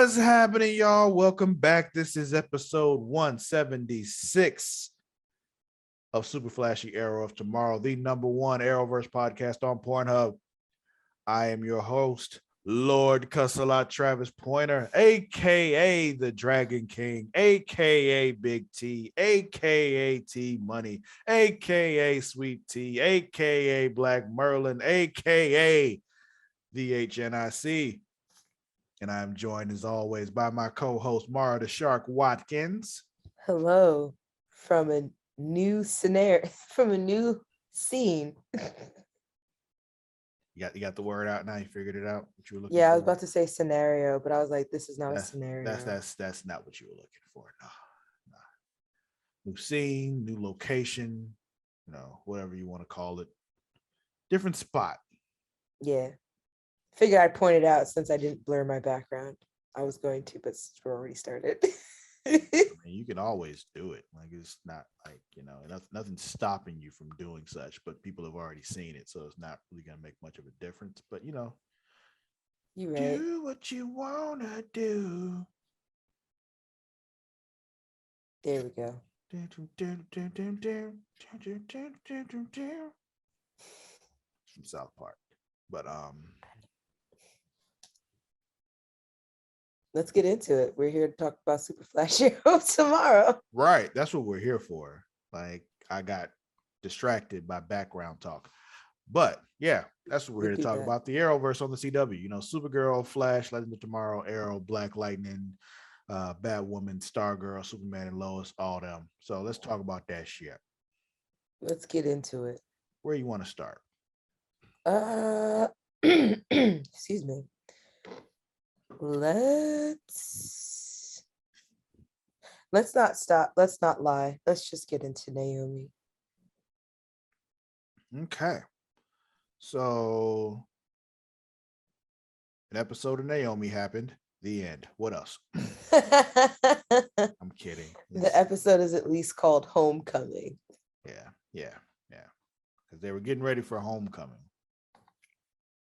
What's happening, y'all? Welcome back. This is episode 176 of Super Flashy Arrow of Tomorrow, the number one Arrowverse podcast on Pornhub. I am your host, Lord Cussalott Travis Pointer, aka the Dragon King, aka Big T, aka T Money, aka Sweet T, aka Black Merlin, aka the HNIC. And I'm joined as always by my co-host Mara the Shark Watkins. Hello from a new scenario, from a new scene. You got the word out now. You figured it out. What you were looking Yeah, for. I was about to say scenario, but I was like, this is not a scenario. That's not what you were looking for. No. New scene, new location, whatever you want to call it. Different spot. Yeah. Figure I'd point it out since I didn't blur my background. I was going to, but we already started. I mean, you can always do it. Like, it's not like, nothing's stopping you from doing such, but people have already seen it, so it's not really gonna make much of a difference. But you right. Do what you wanna do. There we go. From South Park. But let's get into it. We're here to talk about Super Flash Arrow tomorrow. Right. That's what we're here for. Like, I got distracted by background talk. But yeah, that's what we're here to talk about. The Arrowverse on the CW. Supergirl, Flash, Legend of Tomorrow, Arrow, Black Lightning, Batwoman, Stargirl, Superman, and Lois, all them. So let's talk about that shit. Let's get into it. Where you want to start? Excuse me. Let's not stop. Let's not lie. Let's just get into Naomi. Okay. So an episode of Naomi happened. The end. What else? I'm kidding. The episode is at least called Homecoming. Yeah. Because they were getting ready for Homecoming.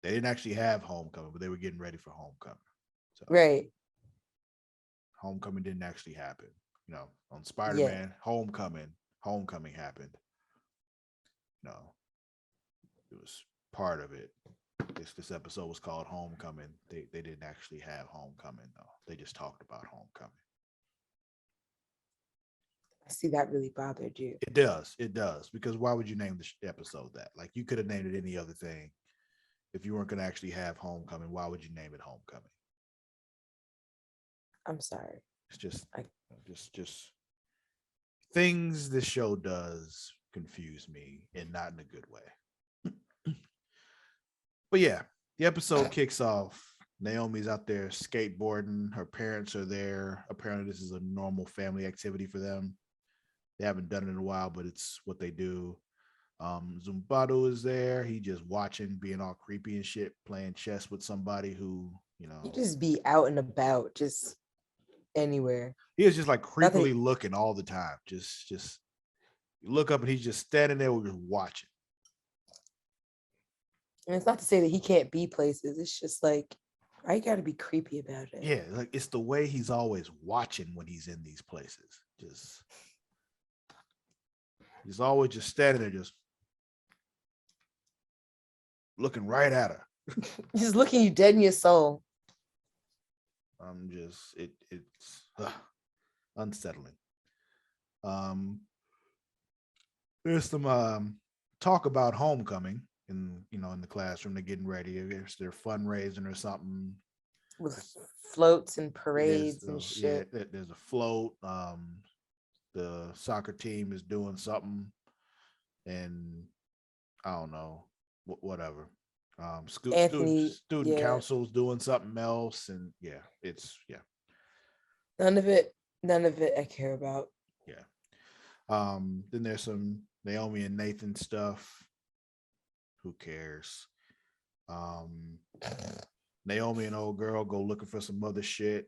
They didn't actually have Homecoming, but they were getting ready for Homecoming. So, right. Homecoming didn't actually happen. On Spider-Man, Homecoming happened. It was part of it. This episode was called Homecoming. They didn't actually have Homecoming, though. They just talked about Homecoming. I see that really bothered you. It does. Because why would you name the episode that? Like, you could have named it any other thing. If you weren't going to actually have Homecoming, why would you name it Homecoming? I'm sorry. It's just things this show does confuse me, and not in a good way. But yeah, the episode kicks off. Naomi's out there skateboarding. Her parents are there. Apparently, this is a normal family activity for them. They haven't done it in a while, but it's what they do. Zumbado is there. He just watching, being all creepy and shit, playing chess with somebody who, He just be out and about, just anywhere. He is just like creepily looking all the time. Just you look up and he's just standing there just watching. And it's not to say that he can't be places. It's just like, I gotta be creepy about it. Yeah, like it's the way he's always watching when he's in these places. He's always just standing there, just looking right at her. Just looking you dead in your soul. It's unsettling. There's some talk about Homecoming in the classroom. They're getting ready. They're fundraising or something with floats and parades and shit. Yeah, there's a float. The soccer team is doing something, and I don't know, whatever. Student council's doing something else, and none of it I care about. Then there's some Naomi and Nathan stuff. Who cares? Naomi and old girl go looking for some other shit.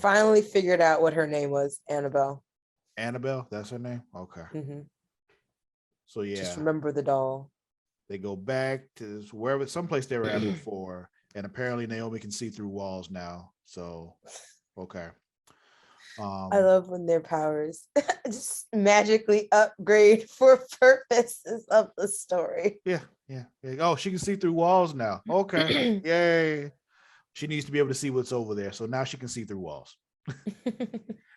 Finally figured out what her name was. Annabelle, that's her name. Okay. Mm-hmm. So yeah, just remember the doll. They go back to someplace they were at before. And apparently Naomi can see through walls now. So, okay. I love when their powers just magically upgrade for purposes of the story. Yeah. Oh, she can see through walls now. Okay. Yay. She needs to be able to see what's over there. So now she can see through walls.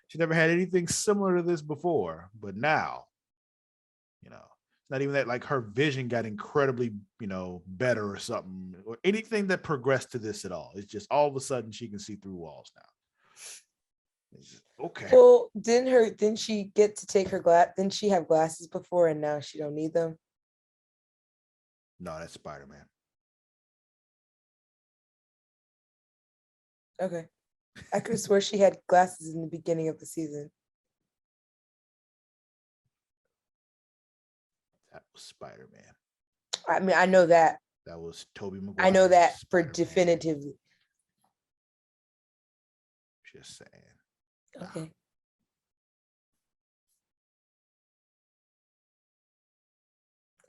She never had anything similar to this before, but now, it's not even that like her vision got incredibly, better or something, or anything that progressed to this at all. It's just all of a sudden she can see through walls now. Okay. Well, didn't she get to take her didn't she have glasses before and now she don't need them? No, that's Spider-Man. Okay. I could have swore she had glasses in the beginning of the season. That was Spider-Man. I mean, I know that. That was Tobey Maguire. I know that for Spider-Man. definitively. Just saying. Okay.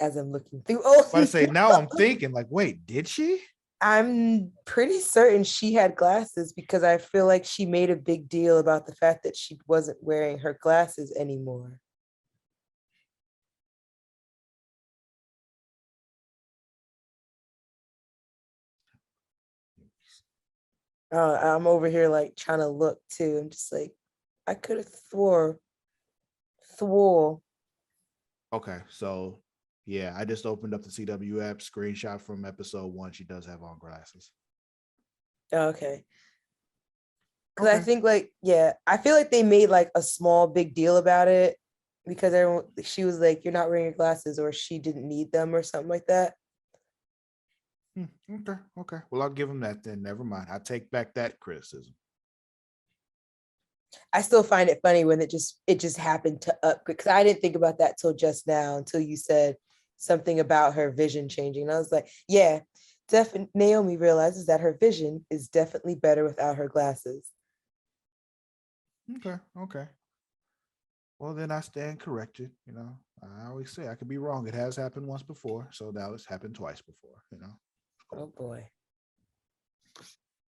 As I'm looking through. But I say now I'm thinking like, wait, did she? I'm pretty certain she had glasses because I feel like she made a big deal about the fact that she wasn't wearing her glasses anymore. I'm over here like trying to look too. I'm just like, I could have swore. Okay, so yeah, I just opened up the CW app screenshot from episode 1. She does have on glasses. Okay. Because I think I feel like they made like a small big deal about it because she was like, you're not wearing your glasses, or she didn't need them or something like that. Okay. Well, I'll give them that then. Never mind. I take back that criticism. I still find it funny when it just happened to upgrade, because I didn't think about that till just now, until you said something about her vision changing. And I was like, yeah, Naomi realizes that her vision is definitely better without her glasses. Okay. Well, then I stand corrected. I always say I could be wrong. It has happened once before, so now it's happened twice before. Oh boy.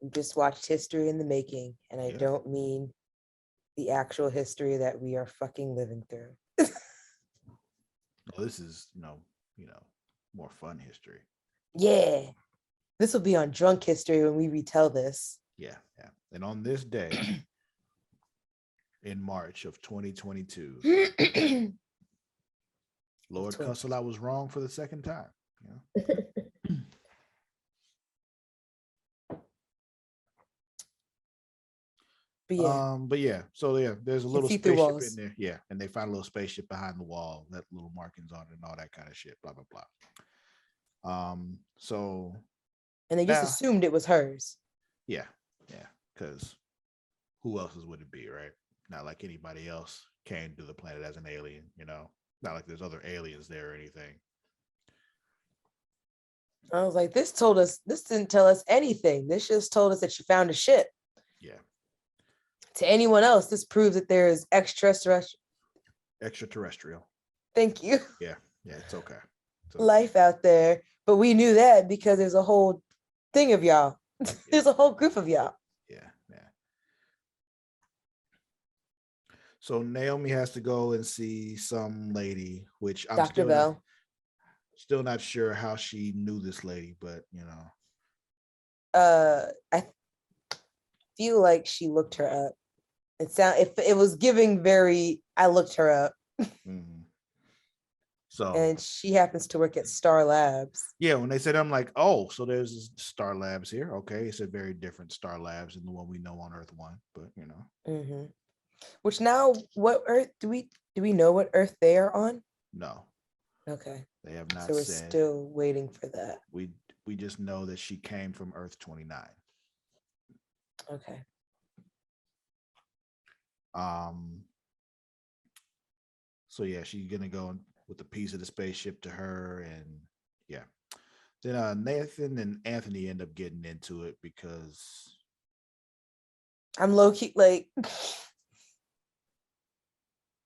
We just watched history in the making, and I don't mean the actual history that we are fucking living through. Well, this is, more fun history. Yeah. This will be on drunk history when we retell this. Yeah. And on this day, in March of 2022, Lord Cussalott was wrong for the second time. But yeah, so there's a little spaceship in there. Yeah, and they find a little spaceship behind the wall, that little markings on it and all that kind of shit, blah blah blah. So and they just assumed it was hers. Yeah, because who else's would it be, right? Not like anybody else came to the planet as an alien, not like there's other aliens there or anything. I was like, this didn't tell us anything. This just told us that she found a ship. Yeah. To anyone else, this proves that there is extraterrestrial. Thank you. Yeah, it's okay. Life out there. But we knew that because there's a whole thing of y'all. Yeah. There's a whole group of y'all. Yeah. So Naomi has to go and see some lady, which I'm Dr. Bell. Still not sure how she knew this lady, but I feel like she looked her up. It was giving very, I looked her up. Mm-hmm. So, and she happens to work at Star Labs. Yeah, when they said, I'm like, oh, so there's Star Labs here. Okay, it's a very different Star Labs than the one we know on Earth 1, but Mm-hmm. Which now, what Earth do we know what Earth they are on? No. Okay. They have not said. So we're said. Still waiting for that. We just know that she came from Earth 29. Okay. So yeah, she's gonna go with a piece of the spaceship to her, and yeah. Then Nathan and Anthony end up getting into it because I'm low key like.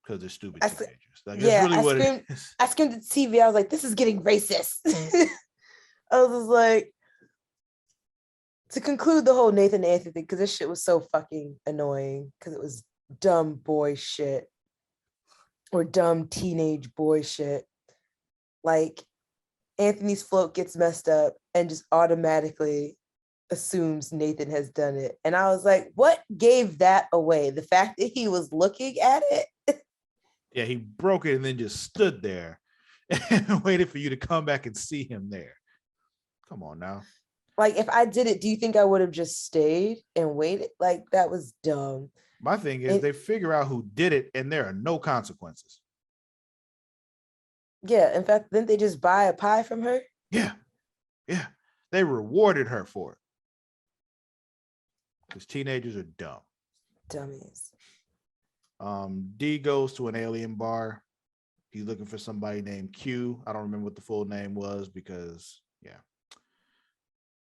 Because they're stupid teenagers. Like, yeah, really I screamed at TV. I was like, "This is getting racist." I was just like, to conclude the whole Nathan Anthony thing, because this shit was so fucking annoying, because it was dumb boy shit or dumb teenage boy shit. Like, Anthony's float gets messed up and just automatically assumes Nathan has done it. And I was like, what gave that away? The fact that he was looking at it? Yeah, he broke it and then just stood there and waited for you to come back and see him there. Come on now. Like, if I did it, do you think I would have just stayed and waited? Like, that was dumb. My thing is, they figure out who did it and there are no consequences. Yeah, in fact, didn't they just buy a pie from her? Yeah. They rewarded her for it. Because teenagers are dumb. Dummies. D goes to an alien bar. He's looking for somebody named Q. I don't remember what the full name was because, yeah.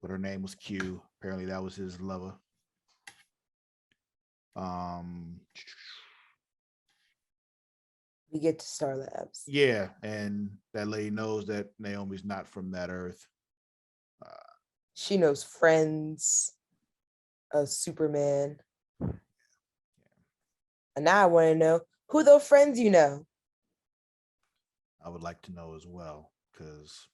But her name was Q. Apparently that was his lover. We get to Star Labs. Yeah, and that lady knows that Naomi's not from that earth. She knows friends of Superman. And now I want to know who those friends you know. I would like to know as well, because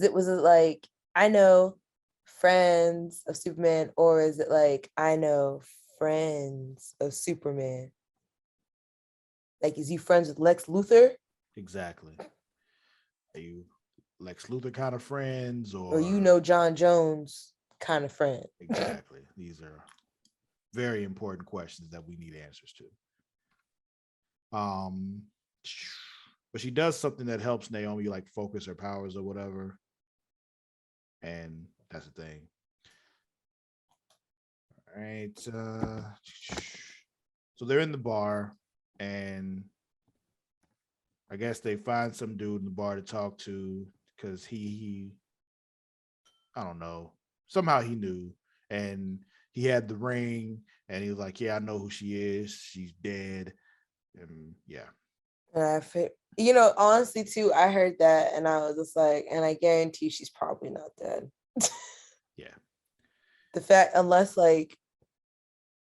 it was like, I know friends of Superman, or is it like, I know friends of Superman? Like, is he friends with Lex Luthor? exactly. Are you Lex Luthor kind of friends, Or you know John Jones kind of friend? Exactly. These are very important questions that we need answers to. But she does something that helps Naomi like focus her powers or whatever. And that's the thing. All right. So they're in the bar and I guess they find some dude in the bar to talk to because he I don't know. Somehow he knew and he had the ring and he was like, yeah, I know who she is. She's dead. And yeah. Honestly too, I heard that and I was just like, and I guarantee she's probably not dead. Yeah. The fact, unless like,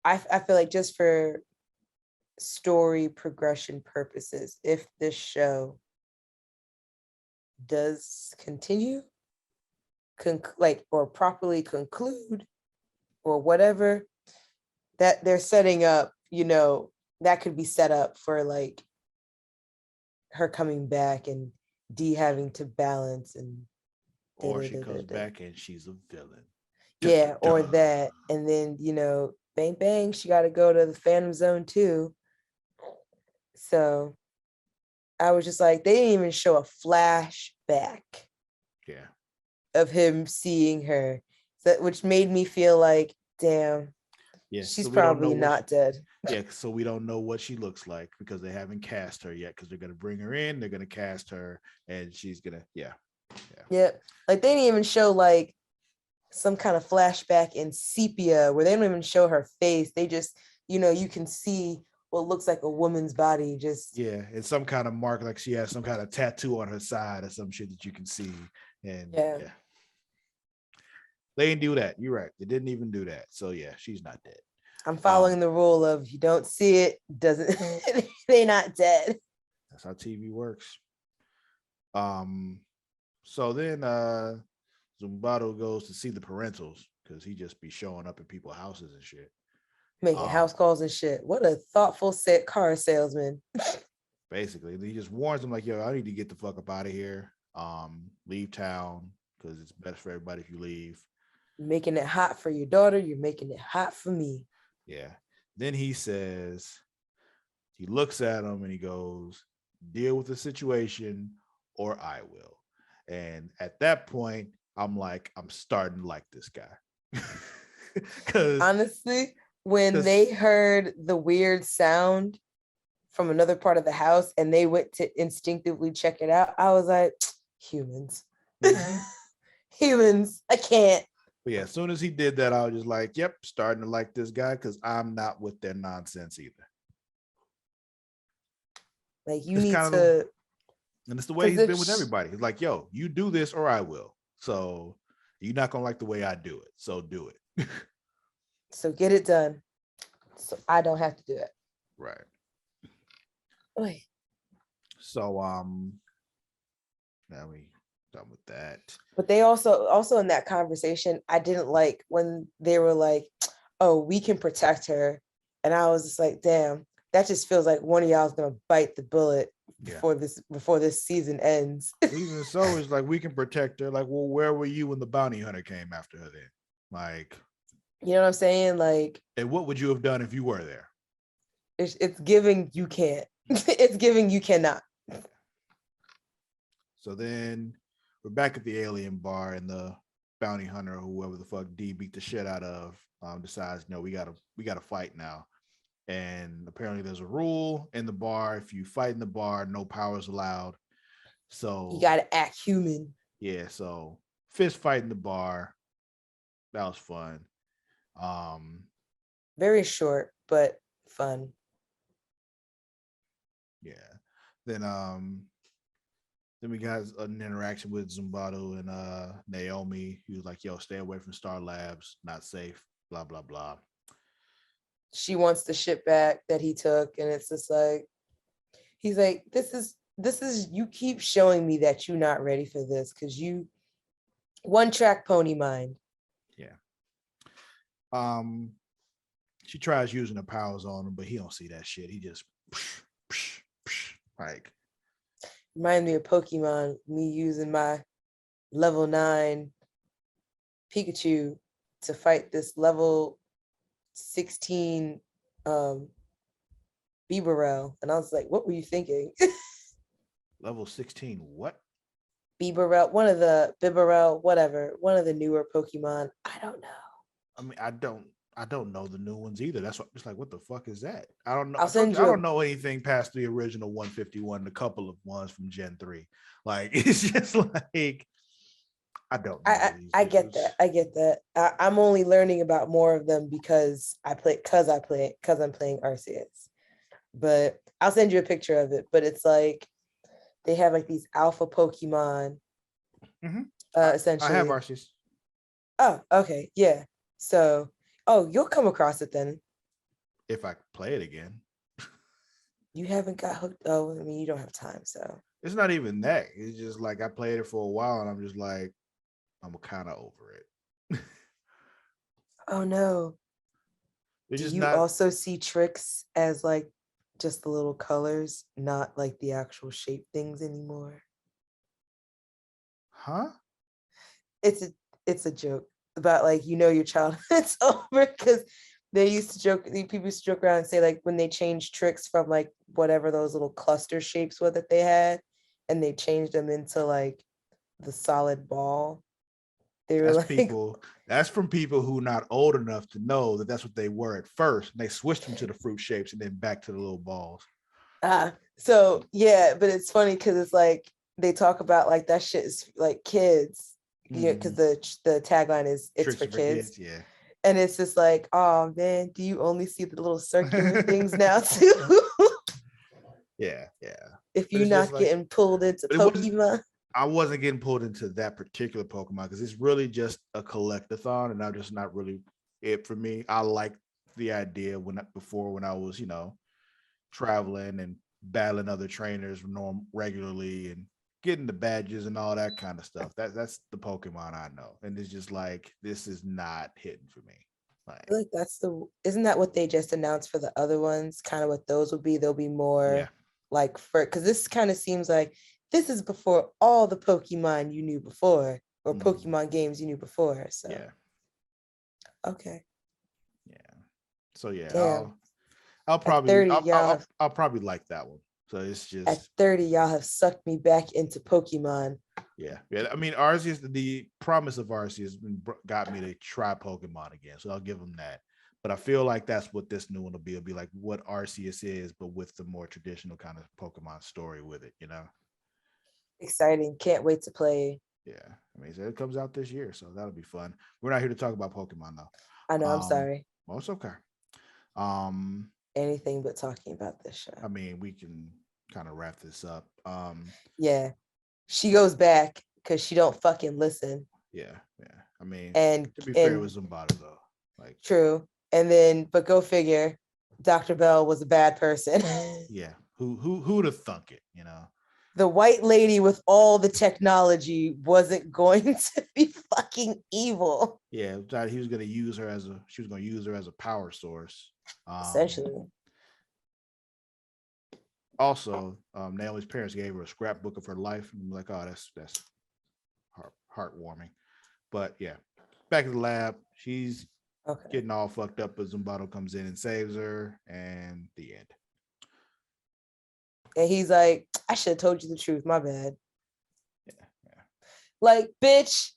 I feel like just for story progression purposes, if this show does continue, or properly conclude, or whatever, that they're setting up, that could be set up for like her coming back and D having to balance and or she comes back and she's a villain. Yeah, or that, and then bang bang, she got to go to the Phantom Zone too. So I was just like, they didn't even show a flashback. Yeah. Of him seeing her, which made me feel like, damn. Yeah, she's probably not dead. Yeah, so we don't know what she looks like because they haven't cast her yet. Because they're gonna bring her in, they're gonna cast her, and she's gonna, yeah. Like they didn't even show like some kind of flashback in sepia where they don't even show her face. They just, you can see what looks like a woman's body. Just and some kind of mark, like she has some kind of tattoo on her side or some shit that you can see. And yeah. They didn't do that. You're right. They didn't even do that. So yeah, she's not dead. I'm following the rule of you don't see it, doesn't they're not dead. That's how TV works. So then Zumbato goes to see the parentals because he just be showing up at people's houses and shit. Making house calls and shit. What a thoughtful car salesman. Basically, he just warns them like, yo, I need to get the fuck up out of here. Leave town because it's best for everybody if you leave. You're making it hot for your daughter. You're making it hot for me. Yeah. Then he says, he looks at him and he goes, deal with the situation or I will. And at that point, I'm like, I'm starting to like this guy. Because honestly, when they heard the weird sound from another part of the house and they went to instinctively check it out, I was like, humans. Humans, I can't. But yeah, as soon as he did that, I was just like, yep, starting to like this guy because I'm not with their nonsense either. Like, you need to... And it's the way he's been with everybody. He's like, yo, you do this or I will. So You're not gonna like the way I do it, so do it. So get it done. So I don't have to do it. Right. Oy. So now we done with that. But they also in that conversation, I didn't like when they were like, oh, we can protect her. And I was just like, damn, that just feels like one of y'all is gonna bite the bullet before this season ends. Even so, it's like we can protect her. Like, well, where were you when the bounty hunter came after her then? Like, you know what I'm saying? Like, and what would you have done if you were there? It's giving you can't. It's giving you cannot. So then we're back at the alien bar, and the bounty hunter, whoever the fuck D beat the shit out of, decides, no, we gotta fight now. And apparently there's a rule in the bar: if you fight in the bar, no powers allowed. So you gotta act human. Yeah, so fist fight in the bar. That was fun. Very short, but fun. Yeah. Then we got an interaction with Zumbato and Naomi. He was like, yo, stay away from Star Labs, not safe, blah, blah, blah. She wants the shit back that he took, and it's just like, he's like, this is you keep showing me that you're not ready for this because you one track pony mind. Yeah. She tries using her powers on him, but he don't see that shit. He just like remind me of Pokemon, me using my level 9 Pikachu to fight this level 16 Bibarel. And I was like, what were you thinking? level 16 what? Bibarel, one of the Bibarel, whatever, one of the newer Pokemon. I don't know. I mean, I don't know the new ones either. That's what it's like. What the fuck is that? I don't know. I don't know anything past the original 151, a couple of ones from Gen 3. Like, it's just like I don't know. I get that. I'm only learning about more of them because I'm playing Arceus. But I'll send you a picture of it. But it's like they have like these alpha Pokemon. Essentially, I have Arceus. Oh, okay, yeah. So, you'll come across it then. If I play it again. You haven't got hooked. Oh, I mean, you don't have time, so. It's not even that. It's just like I played it for a while and I'm just like, I'm kind of over it. Oh no. Do you also see tricks as like just the little colors, not like the actual shape things anymore? Huh? It's a joke about like, your childhood's over because they used to joke, people used to joke around and say like when they changed tricks from like whatever those little cluster shapes were that they had and they changed them into like the solid ball. They were that's from people who are not old enough to know that that's what they were at first. And they switched them to the fruit shapes and then back to the little balls. So yeah, but it's funny because it's like they talk about like that shit is like kids, because the tagline is it's for kids. Yeah. And it's just like, oh man, do you only see the little circular things now too? Yeah. If you're not getting pulled into Pokemon. I wasn't getting pulled into that particular Pokemon because it's really just a collectathon, and I'm just not really it for me. I like the idea when I was, traveling and battling other trainers regularly and getting the badges and all that kind of stuff. That's the Pokemon I know, and it's just like this is not hitting for me. I feel like isn't that what they just announced for the other ones? Kind of what those will be. They'll be more like because this kind of seems like this is before all the Pokemon you knew before or Pokemon games you knew before. So yeah. Okay. Yeah. So yeah, damn. I'll probably I'll probably like that one. So it's just at 30, y'all have sucked me back into Pokemon. Yeah. I mean, Arceus, the promise of Arceus got me to try Pokemon again, so I'll give them that. But I feel like that's what this new one will be. It'll be like what Arceus is, but with the more traditional kind of Pokemon story with it. Exciting! Can't wait to play. Yeah, I mean, it comes out this year, so that'll be fun. We're not here to talk about Pokemon though. I know. I'm sorry. Well, it's okay. Anything but talking about this show. I mean, we can kind of wrap this up. Yeah, she goes back because she don't fucking listen. Yeah. I mean, And to be fair, it was Zumbato though. Like, true. And then, but go figure, Dr. Bell was a bad person. yeah, who'd have thunk it? The white lady with all the technology wasn't going to be fucking evil. Yeah, he was gonna use her she was gonna use her as a power source. Essentially. Also, Naomi's parents gave her a scrapbook of her life. And I'm like, oh, that's heartwarming. But yeah, back at the lab, she's getting all fucked up, but Zumbato comes in and saves her, and the end. And he's like, I should have told you the truth. My bad. Yeah. Like, bitch,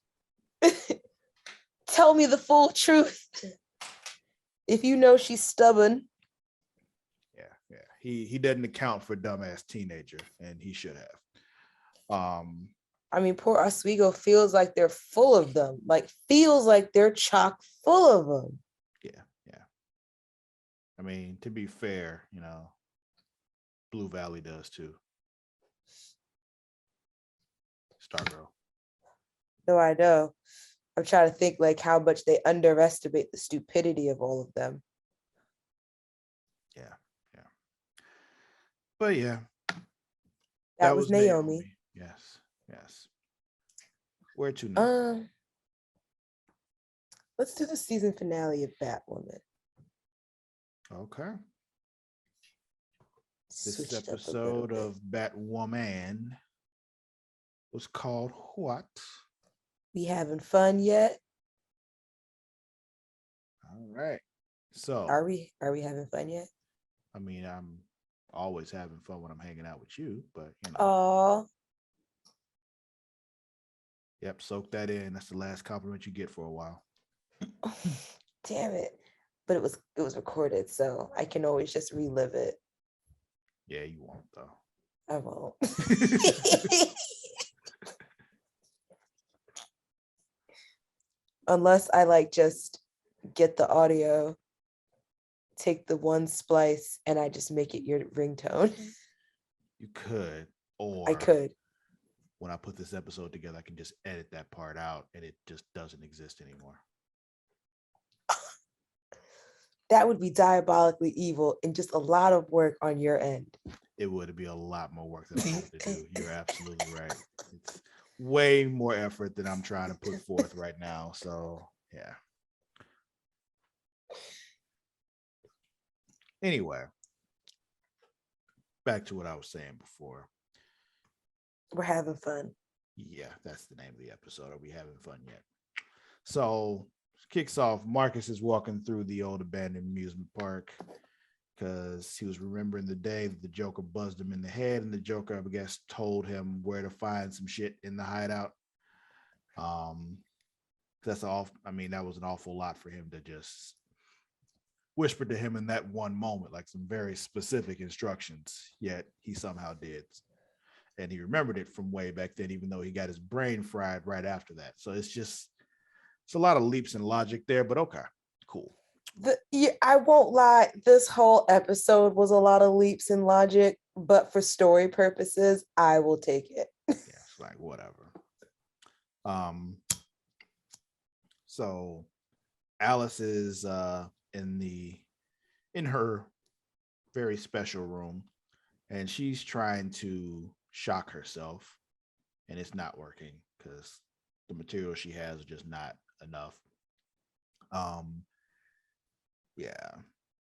tell me the full truth. If you know she's stubborn. Yeah. He doesn't account for dumbass teenager, and he should have. I mean, poor Oswego feels like they're full of them. Like, feels like they're chock full of them. Yeah. I mean, to be fair, Blue Valley does too. Stargirl. No, I know. I'm trying to think like how much they underestimate the stupidity of all of them. Yeah. But yeah. That was Naomi. Yes. Where to now? Let's do the season finale of Batwoman. Okay. This episode of Batwoman was called what? We having fun yet? All right. So are we having fun yet? I mean, I'm always having fun when I'm hanging out with you, but Oh. Yep, soak that in. That's the last compliment you get for a while. Damn it. But it was recorded, so I can always just relive it. Yeah, you won't though. I won't. Unless I like just get the audio, take the one splice, and I just make it your ringtone. You could, or I could. When I put this episode together, I can just edit that part out and it just doesn't exist anymore. That would be diabolically evil and just a lot of work on your end. It would be a lot more work than I have to do. You're absolutely right. It's way more effort than I'm trying to put forth right now. So, yeah. Anyway, back to what I was saying before. We're having fun. Yeah, that's the name of the episode. Are we having fun yet? So, kicks off. Marcus is walking through the old abandoned amusement park because he was remembering the day that the Joker buzzed him in the head, and the Joker, I guess, told him where to find some shit in the hideout. That's all. I mean, that was an awful lot for him to just whisper to him in that one moment, like some very specific instructions. Yet he somehow did, and he remembered it from way back then, even though he got his brain fried right after that. So it's a lot of leaps in logic there, but okay, cool. I won't lie, this whole episode was a lot of leaps in logic, but for story purposes, I will take it. Yeah, it's like whatever. So Alice is in her very special room, and she's trying to shock herself, and it's not working because the material she has is just not enough. Yeah.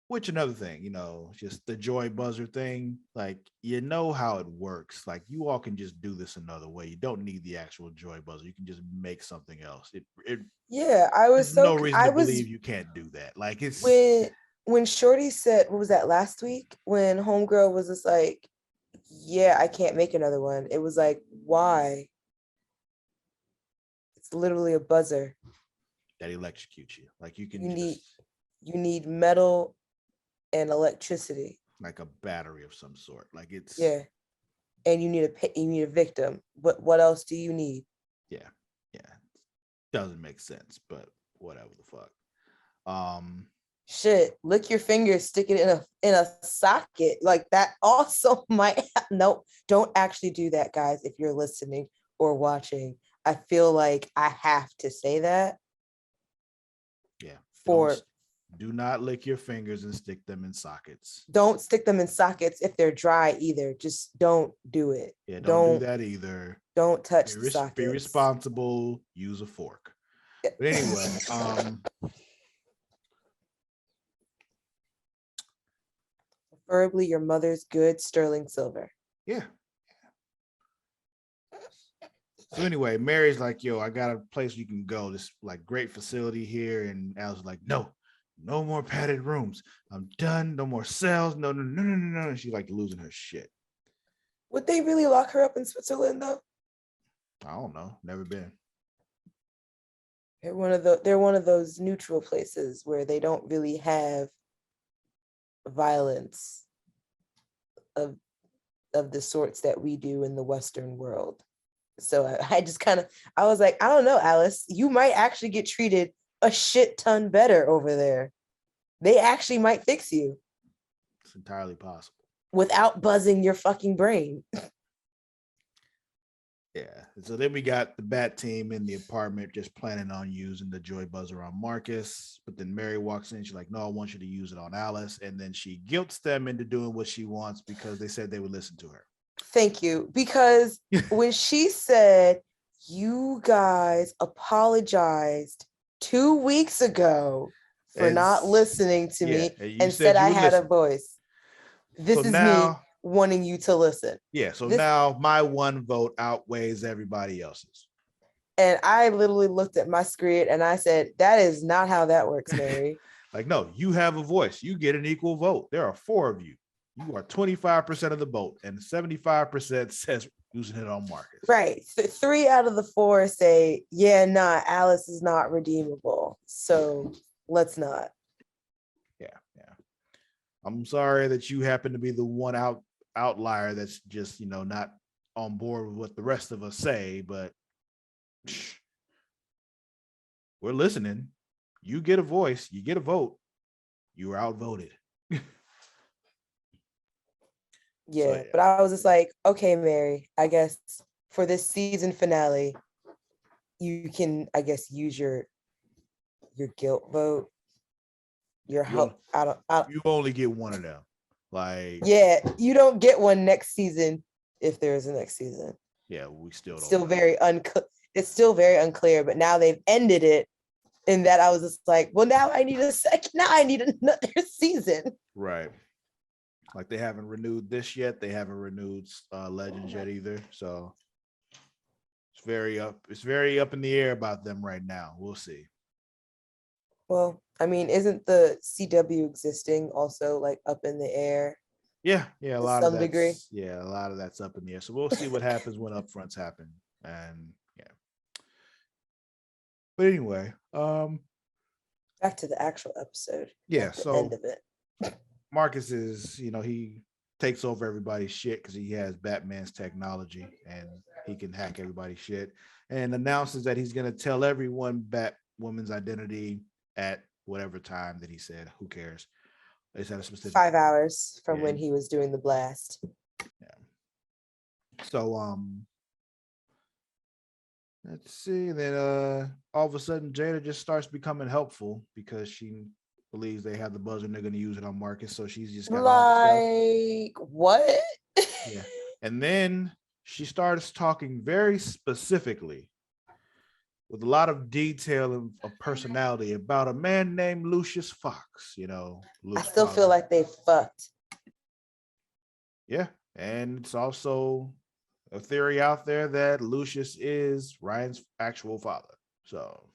Which another thing, just the joy buzzer thing, like, how it works. Like, you all can just do this another way. You don't need the actual joy buzzer. You can just make something else. I was no reason to believe you can't do that. Like, it's when Shorty said, what was that last week? When Homegirl was just like, yeah, I can't make another one. It was like, why? It's literally a buzzer that electrocutes you. Like, you need metal and electricity, like a battery of some sort. Like, it's and you need a victim. What else do you need? Yeah doesn't make sense, but whatever the fuck. Shit, lick your fingers, stick it in a socket. Like, that also might no, don't actually do that, guys. If you're listening or watching, I feel like I have to say that. Yeah. For Do not lick your fingers and stick them in sockets. don't stick them in sockets if they're dry either. Just don't do it. Yeah, don't do that either. Don't touch the sockets. Be responsible. Use a fork. But anyway, preferably your mother's good sterling silver. Yeah. So anyway, Mary's like, yo, I got a place you can go. This like great facility here. And Al's like, no more padded rooms. I'm done. No more cells. No. And she's like losing her shit. Would they really lock her up in Switzerland though? I don't know. Never been. They're one of those neutral places where they don't really have violence of the sorts that we do in the Western world. So I just I was like, I don't know, Alice, you might actually get treated a shit ton better over there. They actually might fix you. It's entirely possible. Without buzzing your fucking brain. Yeah. So then we got the Bat team in the apartment just planning on using the joy buzzer on Marcus. But then Mary walks in. She's like, no, I want you to use it on Alice. And then she guilts them into doing what she wants because they said they would listen to her. Thank you. Because when she said, you guys apologized 2 weeks ago for not listening to me and said I had a voice. This is me wanting you to listen. Yeah. So now my one vote outweighs everybody else's. And I literally looked at my screen and I said, that is not how that works, Mary. Like, no, you have a voice. You get an equal vote. There are 4 of you. You are 25% of the vote, and 75% says using it on Marcus. Right. 3 out of the 4 say, yeah, nah, Alice is not redeemable. So let's not. Yeah. I'm sorry that you happen to be the one outlier that's just, not on board with what the rest of us say, but we're listening. You get a voice, you get a vote. You are outvoted. Yeah, but I was just like, okay, Mary, I guess for this season finale, you can, I guess, use your guilt vote. Your help. You only get one of them. Like, yeah, you don't get one next season if there is a next season. Yeah, we still don't. It's still very unclear. But now they've ended it, in that I was just like, well, now I need another season. Right. Like they haven't renewed this yet. They haven't renewed Legends yet either. So it's very up in the air about them right now. We'll see. Well, I mean, isn't the CW existing also like up in the air? Yeah, a lot of degree. Yeah, a lot of that's up in the air. So we'll see what happens when upfronts happen. And yeah. But anyway, back to the actual episode. Yeah, so end of it. Marcus is, he takes over everybody's shit because he has Batman's technology and he can hack everybody's shit, and announces that he's going to tell everyone Batwoman's identity at whatever time that he said. Who cares? It's at a specific 5 hours from when he was doing the blast. Yeah. So let's see. Then all of a sudden Jada just starts becoming helpful because she believes they have the buzzer and they're going to use it on Marcus. So she's just got like, what? Yeah. And then she starts talking very specifically with a lot of detail of personality about a man named Lucius Fox, I still feel like they fucked. Yeah. And it's also a theory out there that Lucius is Ryan's actual father. So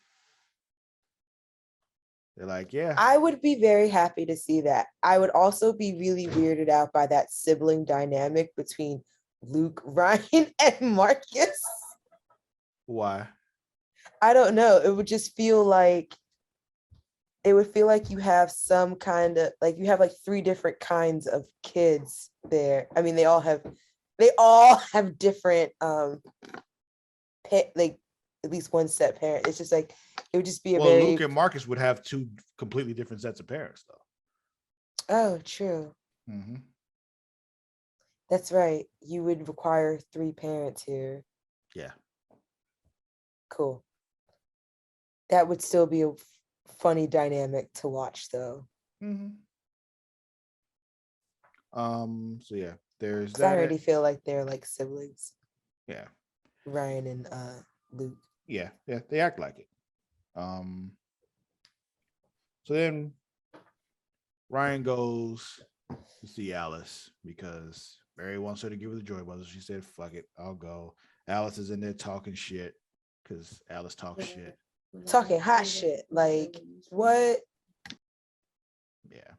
they're like, yeah. I would be very happy to see that. I would also be really weirded out by that sibling dynamic between Luke, Ryan, and Marcus. Why? I don't know. It would feel like you have some kind of you have 3 different kinds of kids there. I mean, they all have different at least one set parent. It's just it would just be Luke and Marcus would have 2 completely different sets of parents though. Oh, true. Mm-hmm. That's right. You would require 3 parents here. Yeah. cool. That would still be a funny dynamic to watch, though. Mm-hmm. So yeah, there's Because I that. already feel like they're like siblings. Yeah. Ryan and Luke. Yeah, they act like it. So then Ryan goes to see Alice because Mary wants her to give her the joy buzzer. She said, "Fuck it, I'll go." Alice is in there talking shit because Alice talks shit. Talking hot shit. Like, what? Yeah.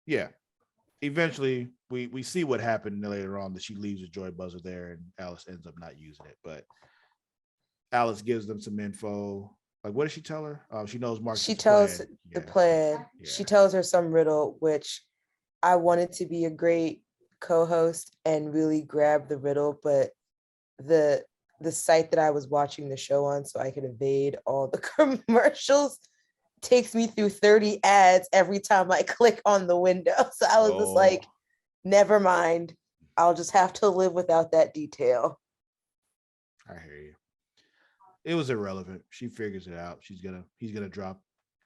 Yeah. Eventually, we see what happened later on, that she leaves the joy buzzer there and Alice ends up not using it. But Alice gives them some info. Like, what does she tell her? She knows Marcus' She tells plan. the plan. Yeah. She tells her some riddle, which I wanted to be a great co-host and really grab the riddle, but the site that I was watching the show on so I could evade all the commercials takes me through 30 ads every time I click on the window. So I was just like, never mind. I'll just have to live without that detail. I hear you. It was irrelevant. She figures it out. He's gonna drop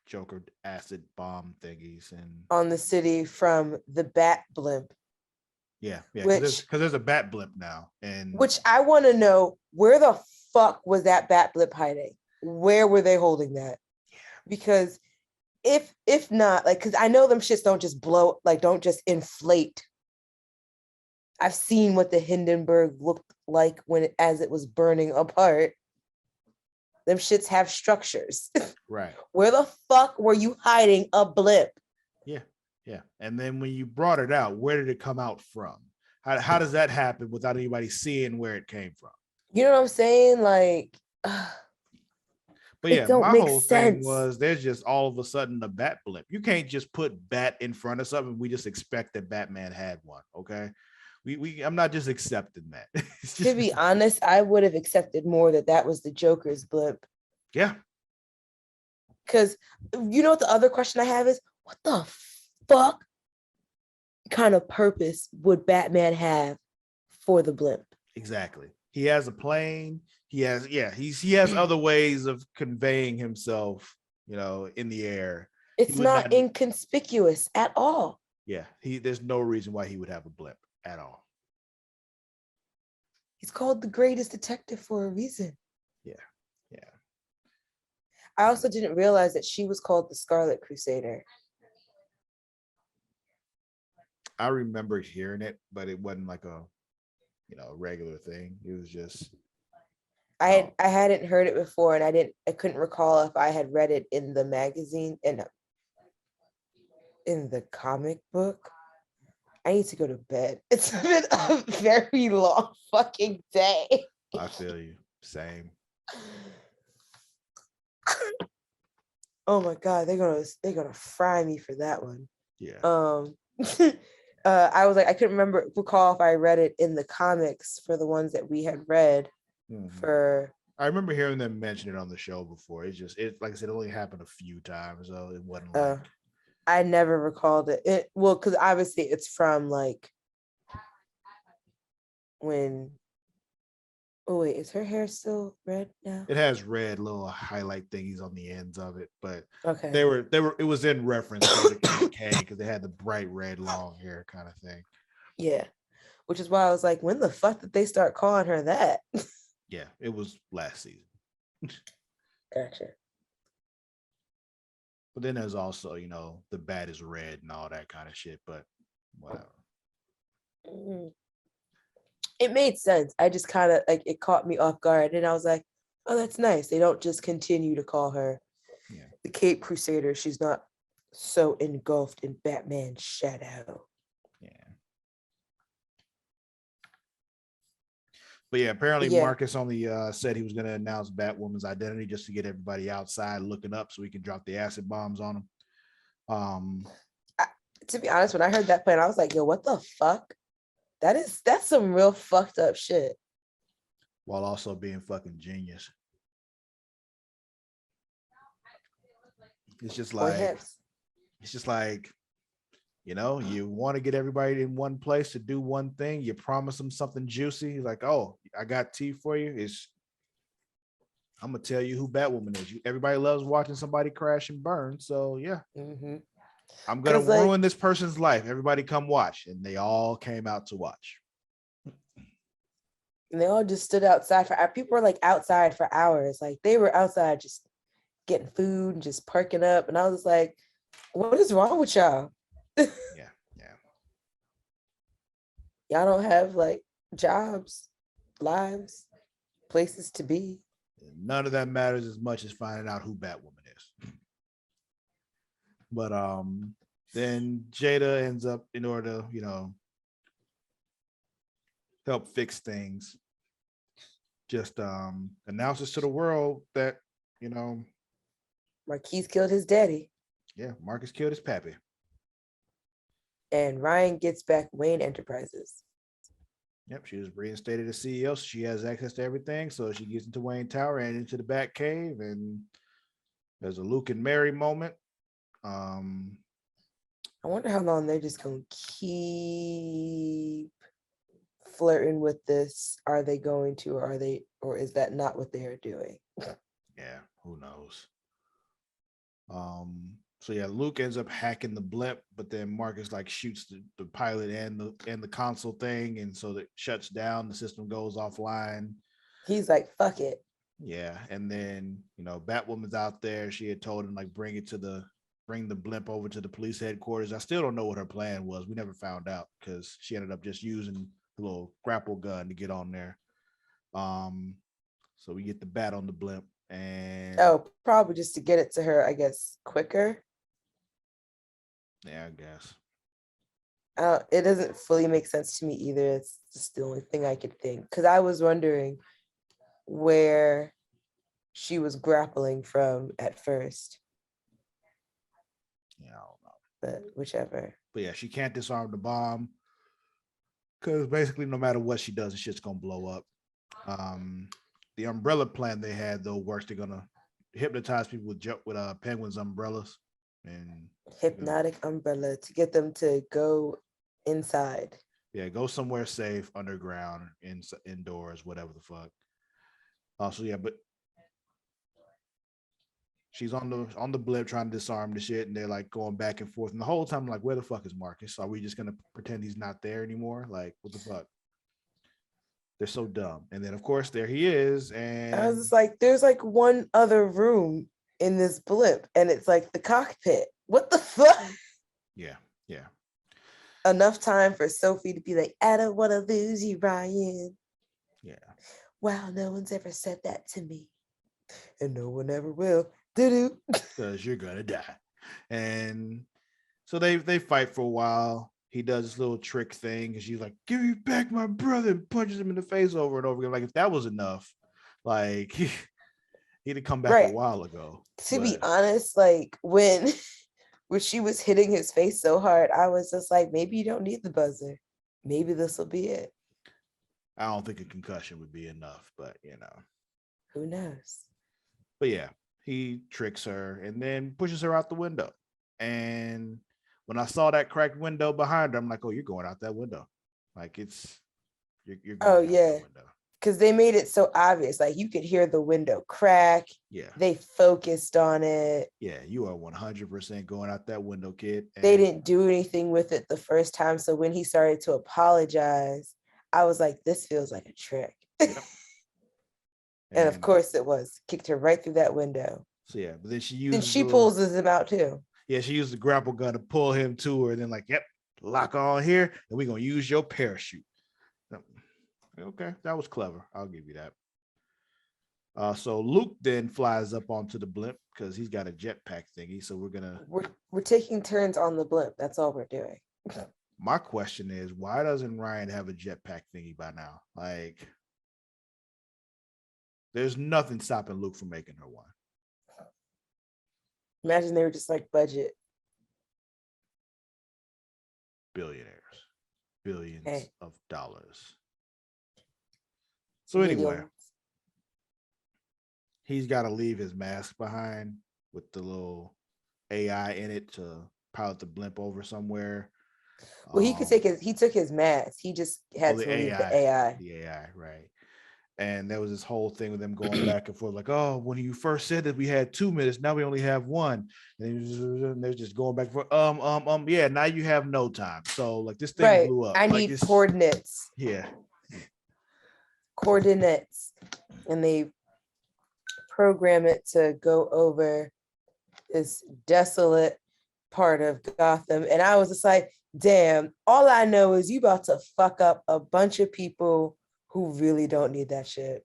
Joker acid bomb thingies and on the city from the Bat blimp. Yeah, because there's a Bat blimp now, and which I want to know, where the fuck was that Bat blimp hiding? Where were they holding that? Because if not, like, because I know them shits don't just blow, like, don't just inflate. I've seen what the Hindenburg looked like as it was burning apart. Them shits have structures. Right. Where the fuck were you hiding a blimp? Yeah. And then when you brought it out, where did it come out from? How does that happen without anybody seeing where it came from? You know what I'm saying? Like, but yeah, my whole thing was there's just all of a sudden a Bat blimp. You can't just put Bat in front of something. We just expect that Batman had one. Okay. I'm not just accepting that. To be honest, I would have accepted more that was the Joker's blimp. Yeah. Because you know what the other question I have is, what the fuck kind of purpose would Batman have for the blimp? Exactly. He has a plane. He has other ways of conveying himself, in the air. It's not inconspicuous at all. Yeah, there's no reason why he would have a blimp at all. He's called the greatest detective for a reason. Yeah. I also didn't realize that she was called the Scarlet Crusader. I remember hearing it, but it wasn't like a regular thing. It was just I hadn't heard it before, and I couldn't recall if I had read it in the magazine and in the comic book. I need to go to bed. It's been a very long fucking day. I feel you. Same. Oh my god, they're gonna fry me for that one. Yeah. I was like, I couldn't recall if I read it in the comics for the ones that we had read. Mm-hmm. I remember hearing them mention it on the show before. It's just like I said, it only happened a few times, so it wasn't like I never recalled it. Well, because obviously it's from like when. Oh wait, is her hair still red now? It has red little highlight thingies on the ends of it, but okay, they were. It was in reference to the KK because they had the bright red long hair kind of thing. Yeah, which is why I was like, when the fuck did they start calling her that? Yeah, it was last season. Gotcha. But then there's also, the bat is red and all that kind of shit, but whatever. It made sense. I just kind of like, it caught me off guard, and I was like, oh, that's nice. They don't just continue to call her the Cape Crusader. She's not so engulfed in Batman's shadow. Yeah. But yeah, apparently Marcus only said he was going to announce Batwoman's identity just to get everybody outside looking up so he can drop the acid bombs on them. To be honest, when I heard that plan, I was like, yo, what the fuck? That's some real fucked up shit. While also being fucking genius. It's just Or like hips. it's just like you want to get everybody in one place to do one thing. You promise them something juicy. Like, oh, I got tea for you. I'm gonna tell you who Batwoman is. Everybody loves watching somebody crash and burn. So yeah, Mm-hmm. I'm gonna Because like, ruin this person's life. Everybody come watch, and they all came out to watch. and they all just stood outside for people were like outside for hours. Like they were outside just getting food and just parking up. And I was like, what is wrong with y'all? Yeah, yeah. Y'all don't have like jobs, lives, places to be. None of that matters as much as finding out who Batwoman is. But then Jada ends up, in order to, help fix things, just announces to the world that, Marquise killed his daddy. yeah, Marcus killed his pappy. And Ryan gets back Wayne Enterprises. Yep, she was reinstated as CEO, so she has access to everything. So she gets into Wayne Tower and into the Bat Cave, and there's a Luke and Mary moment. I wonder how long they're just gonna keep flirting with this. Are they going to, or is that not what they are doing? Yeah, who knows? So yeah, Luke ends up hacking the blimp, but then Marcus like shoots the pilot and the console thing, and so that shuts down. The system goes offline. He's like, fuck it. Yeah, and then Batwoman's out there. She had told him like bring the blimp over to the police headquarters. I still don't know what her plan was. We never found out because she ended up just using the little grapple gun to get on there. So we get the bat on the blimp, and probably just to get it to her, I guess, quicker. Yeah, I guess. It doesn't fully make sense to me either. It's just the only thing I could think, because I was wondering where she was grappling from at first. Yeah, I don't know. But whichever. But yeah, she can't disarm the bomb because basically no matter what she does, the shit's gonna blow up. The umbrella plan they had though works. They're gonna hypnotize people with penguins umbrellas and hypnotic umbrella to get them to go inside. Yeah, go somewhere safe, underground, indoors, whatever the fuck. So yeah, but she's on the blip trying to disarm the shit, and they're like going back and forth. And the whole time, I'm like, where the fuck is Marcus? Are we just gonna pretend he's not there anymore? Like, what the fuck? They're so dumb. And then of course there he is, and I was just like, there's like one other room in this blip, and it's like the cockpit. What the fuck? Yeah, yeah. Enough time for Sophie to be like, I don't want to lose you, Ryan. Yeah. Wow, no one's ever said that to me. And no one ever will. Doo-doo. Because you're gonna die. And so they fight for a while. He does this little trick thing, and she's like, "Give me back my brother," and punches him in the face over and over again. Like, if that was enough, like he'd have come back a while ago. To be honest, like when she was hitting his face so hard, I was just like, maybe you don't need the buzzer. Maybe this will be it. I don't think a concussion would be enough, but who knows? But yeah, he tricks her and then pushes her out the window. And when I saw that cracked window behind her, I'm like, oh, you're going out that window. Like you're going out that window. Because they made it so obvious. Like you could hear the window crack. Yeah. They focused on it. Yeah, you are 100% going out that window, kid. And they didn't do anything with it the first time. So when he started to apologize, I was like, this feels like a trick. Yep. And of course it was. Kicked her right through that window. So yeah, but then she pulls him out too. Yeah, she used the grapple gun to pull him to her, and then like, yep, lock on here, and we're gonna use your parachute. Okay, that was clever. I'll give you that. So Luke then flies up onto the blimp because he's got a jetpack thingy. So we're taking turns on the blimp. That's all we're doing. My question is, why doesn't Ryan have a jetpack thingy by now? Like, there's nothing stopping Luke from making her one. Imagine they were just like budget. Billionaires. Billions of dollars. So anyway, he's got to leave his mask behind with the little AI in it to pilot the blimp over somewhere. Well, he took his mask. He just Oh, had the to leave the AI, AI. the AI, right? And there was this whole thing with them going back and forth, like, oh, when you first said that we had 2 minutes, now we only have one. And they're just going back and forth. Yeah, now you have no time. So like this thing Right. blew up. I Like need it's coordinates. yeah. Coordinates. And they program it to go over this desolate part of Gotham. And I was just like, damn, all I know is you about to fuck up a bunch of people who really don't need that shit.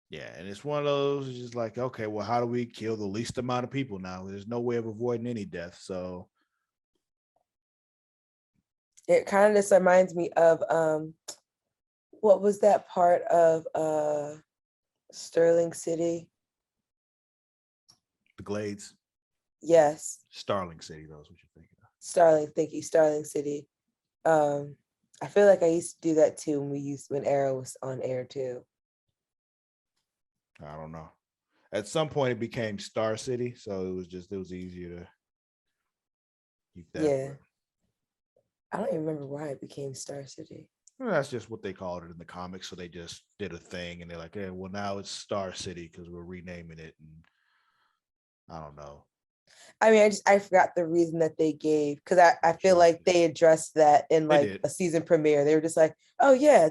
Yeah, and it's one of those just like, okay, well, how do we kill the least amount of people now? There's no way of avoiding any death. So It kind of just reminds me of what was that part of Sterling City? the Glades, Yes, Starling City, those what you're thinking of. Starling, thank you, Starling City. I feel like I used to do that too when Arrow was on air too. I don't know. At some point it became Star City, so it was easier to keep that. Yeah. I don't even remember why it became Star City. Well, that's just what they called it in the comics. So they just did a thing and they're like, hey, well, now it's Star City because we're renaming it. And I don't know. I mean, I forgot the reason that they gave, because I feel Sure. like they addressed that in They like did. a season premiere. They were just like, oh yeah,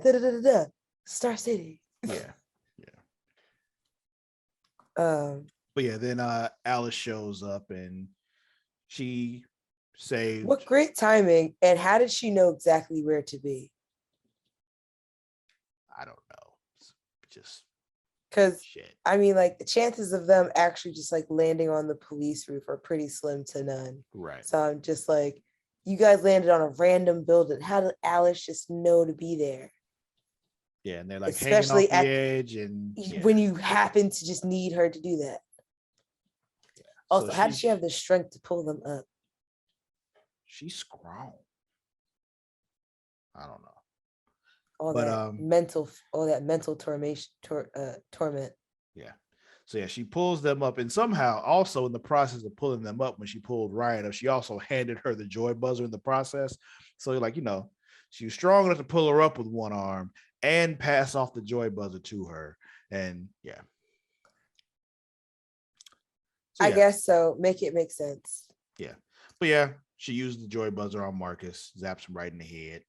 Star City. Yeah. Um, But yeah, then Alice shows up and she saved. what great timing. And how did she know exactly where to be? I don't know. Just Because shit. I mean, like the chances of them actually just like landing on the police roof are pretty slim to none. Right. So I'm just like, you guys landed on a random building. How did Alice just know to be there? Yeah, and they're like Especially hanging off the edge, and when you happen to just need her to do that. Yeah. Also, So how did she have the strength to pull them up? She's strong. I don't know. All that mental torment. Yeah. So yeah, she pulls them up, and somehow, also in the process of pulling them up, when she pulled Ryan up, she also handed her the joy buzzer in the process. So like, she was strong enough to pull her up with one arm and pass off the joy buzzer to her. And yeah. So, I guess so. Make it make sense. Yeah. But yeah, she used the joy buzzer on Marcus, zaps him right in the head.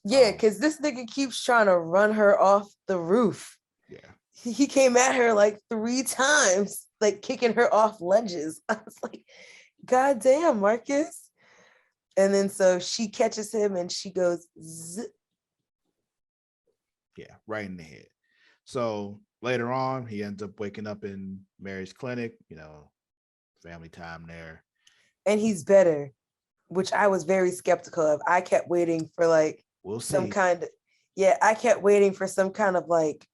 Yeah, because this nigga keeps trying to run her off the roof. Yeah. He came at her like 3 times, like kicking her off ledges. I was like, God damn, Marcus. And then so she catches him and she goes, zzz. Yeah, right in the head. So later on, he ends up waking up in Mary's clinic, family time there. And he's better, which I was very skeptical of. I kept waiting for like I kept waiting for some kind of like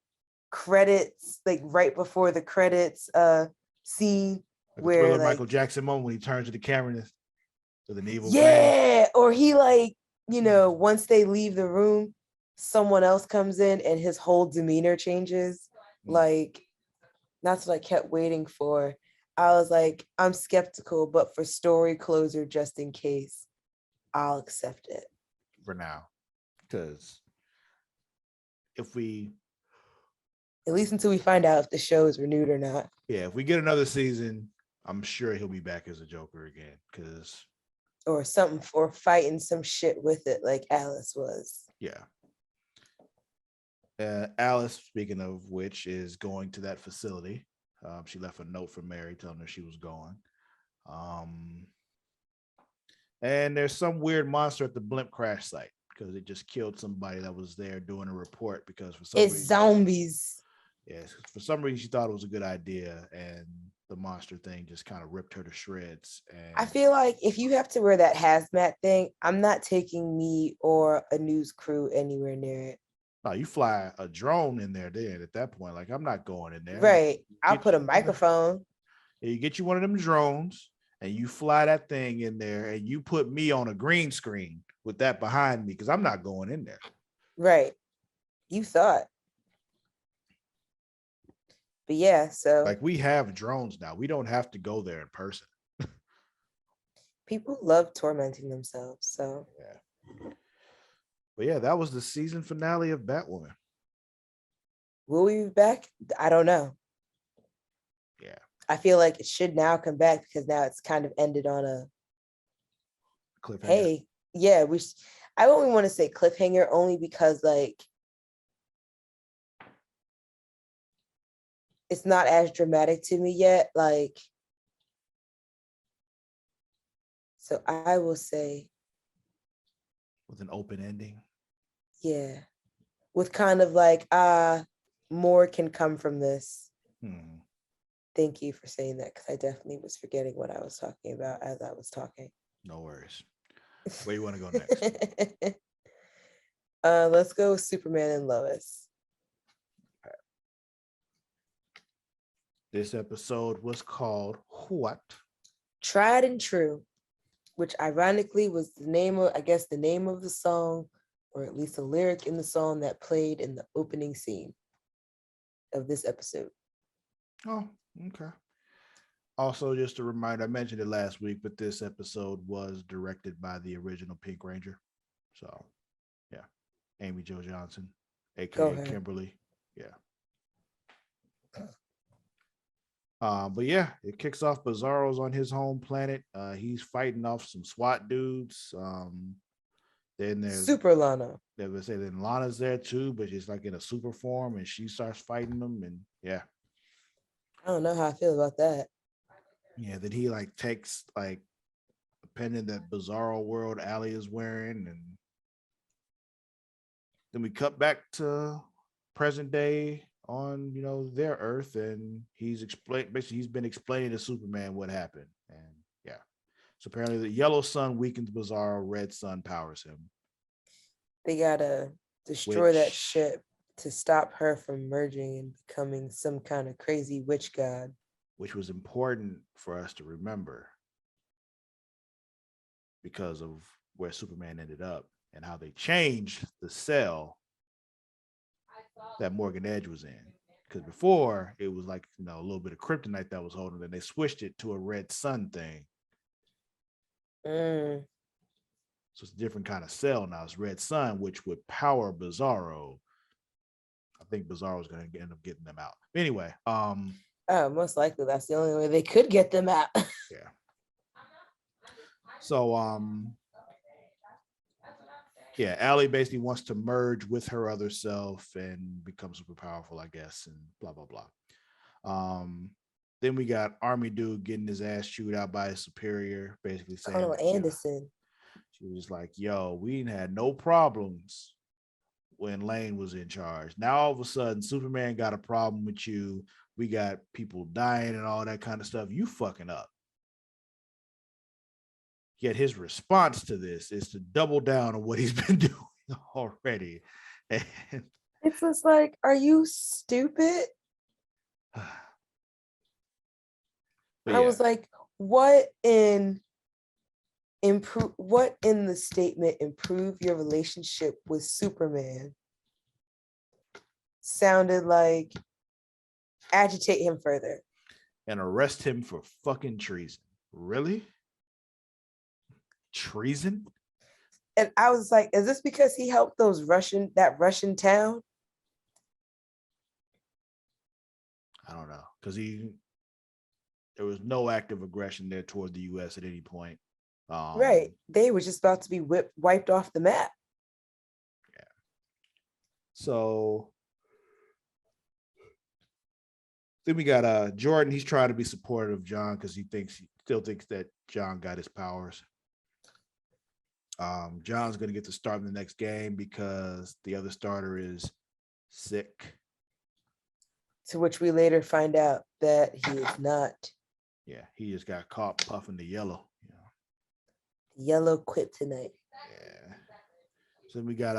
credits, like right before the credits scene like where like Michael Jackson moment when he turns to the camera with an evil grin. Or he like, once they leave the room, someone else comes in and his whole demeanor changes. Like that's what I kept waiting for. I was like, I'm skeptical, but for story closure, just in case, I'll accept it for now. Because if we, at least until we find out if the show is renewed or not. Yeah, if we get another season, I'm sure he'll be back as a Joker again. Or something, for fighting some shit with it like Alice was. Yeah. Alice, speaking of which, is going to that facility. She left a note for Mary telling her she was going. And there's some weird monster at the blimp crash site because it just killed somebody that was there doing a report because for some reason, zombies. Yes, for some reason she thought it was a good idea, and the monster thing just kind of ripped her to shreds. And I feel like if you have to wear that hazmat thing, I'm not taking me or a news crew anywhere near it. No, you fly a drone in there then at that point. Like, I'm not going in there. Right. I'll put a microphone. You get you one of them drones and you fly that thing in there and you put me on a green screen with that behind me because I'm not going in there. Right. You thought. But yeah, so Like, we have drones now. We don't have to go there in person. people love tormenting themselves. So Yeah. But yeah, that was the season finale of Batwoman. will we be back? I don't know. Yeah. I feel like it should now come back because now it's kind of ended on a Cliffhanger. hey, yeah, I only want to say cliffhanger only because like it's not as dramatic to me yet. Like, so I will say, With an open ending. yeah, with kind of like, more can come from this. Thank you for saying that because I definitely was forgetting what I was talking about as I was talking. No worries. Where you want to go next? Let's go with Superman and Lois. This episode was called what? Tried and True, which ironically was the name of, I guess, the name of the song, or at least a lyric in the song that played in the opening scene of this episode. Oh, okay. Also, just a reminder, I mentioned it last week, but this episode was directed by the original Pink Ranger. So, yeah, Amy Jo Johnson, aka Kimberly. Yeah. But yeah, it kicks off Bizarro's on his home planet. He's fighting off some SWAT dudes. Then there's Super Lana. They would say then Lana's there too, but she's like in a super form, and she starts fighting them, and yeah. I don't know how I feel about that. Yeah, then he like takes like a pendant that Bizarro World Alley is wearing, and then we cut back to present day on their Earth, and he's been explaining to Superman what happened, and yeah. So apparently the yellow sun weakens Bizarro, red sun powers him. They gotta destroy that ship to stop her from merging and becoming some kind of crazy witch god. Which was important for us to remember because of where Superman ended up and how they changed the cell that Morgan Edge was in. Because before it was like, a little bit of kryptonite that was holding, and they switched it to a red sun thing. So it's a different kind of cell now. It's red sun, which would power Bizarro. I think Bizarro is going to end up getting them out. Anyway, most likely that's the only way they could get them out. Yeah. So yeah, Allie basically wants to merge with her other self and become super powerful, I guess, and blah blah blah. Then we got Army Dude getting his ass chewed out by his superior, basically saying Colonel Anderson. She was like, yo, we had no problems when Lane was in charge. Now all of a sudden, Superman got a problem with you. We got people dying and all that kind of stuff. You fucking up. Yet his response to this is to double down on what he's been doing already. And it's just like, are you stupid? I was like, what in the statement improve your relationship with Superman sounded like agitate him further and arrest him for fucking treason. Really? Treason? And I was like, is this because he helped that Russian town? I don't know, because there was no active aggression there toward the U.S. at any point. Right. They were just about to be wiped off the map. Yeah. So then we got Jordan. He's trying to be supportive of John because he still thinks that John got his powers. John's going to get to start in the next game because the other starter is sick. To which we later find out that he is not. Yeah, he just got caught puffing the yellow. Yellow kryptonite. Yeah. So we got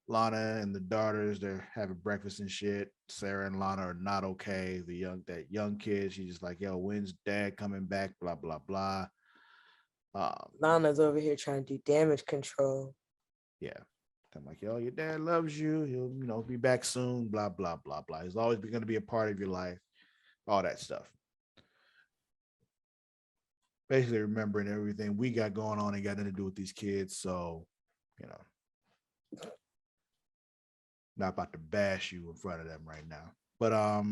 Lana and the daughters. They're having breakfast and shit. Sarah and Lana are not okay. That young kid, she's just like, yo, when's dad coming back? Blah blah blah. Lana's over here trying to do damage control. Yeah. I'm like, yo, your dad loves you. He'll, be back soon. Blah blah blah blah. He's always going to be a part of your life. All that stuff. Basically, remembering everything we got going on ain't got nothing to do with these kids. So, you know, not about to bash you in front of them right now. But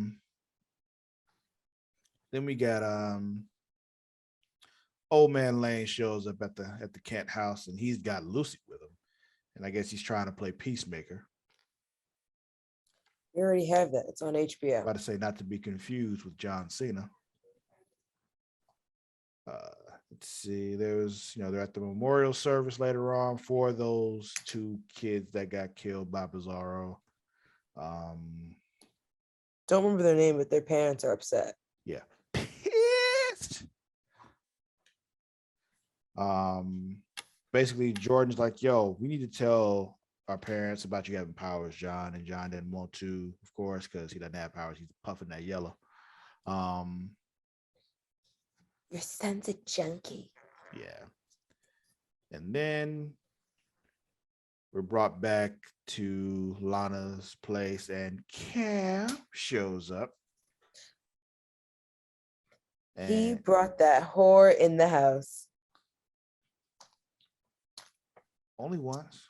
then we got old man Lane shows up at the Kent house, and he's got Lucy with him. And I guess he's trying to play peacemaker. You already have that. It's on HBO. About to say not to be confused with John Cena. Let's see. There's, they're at the memorial service later on for those two kids that got killed by Bizarro. Don't remember their name, but their parents are upset. Yeah. Pissed. Basically, Jordan's like, yo, we need to tell our parents about you having powers, John. And John didn't want to, of course, because he doesn't have powers. He's puffing that yellow. Your son's a junkie. Yeah. And then we're brought back to Lana's place, and Cam shows up. And he brought that whore in the house. Only once.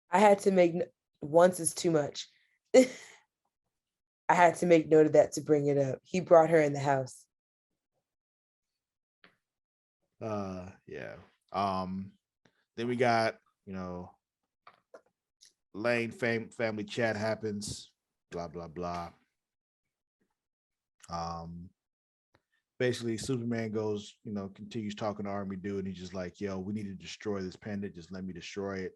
I had to make once is too much. I had to make note of that to bring it up. He brought her in the house. Yeah. Then we got, Lane family chat happens, blah blah blah. Basically Superman goes, continues talking to Army Dude, and he's just like, yo, we need to destroy this pendant, just let me destroy it.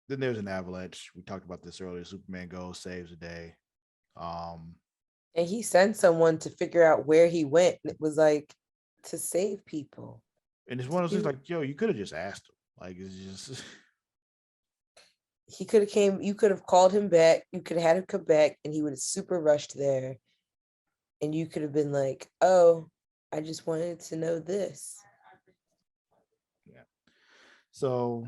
Then there's an avalanche. We talked about this earlier. Superman goes, saves the day. And he sent someone to figure out where he went, and it was like to save people. And it's one of those things like, yo, you could have just asked him. Like, it's just he could have came, you could have called him back, you could have had him come back, and he would have super rushed there. And you could have been like, oh, I just wanted to know this. Yeah. So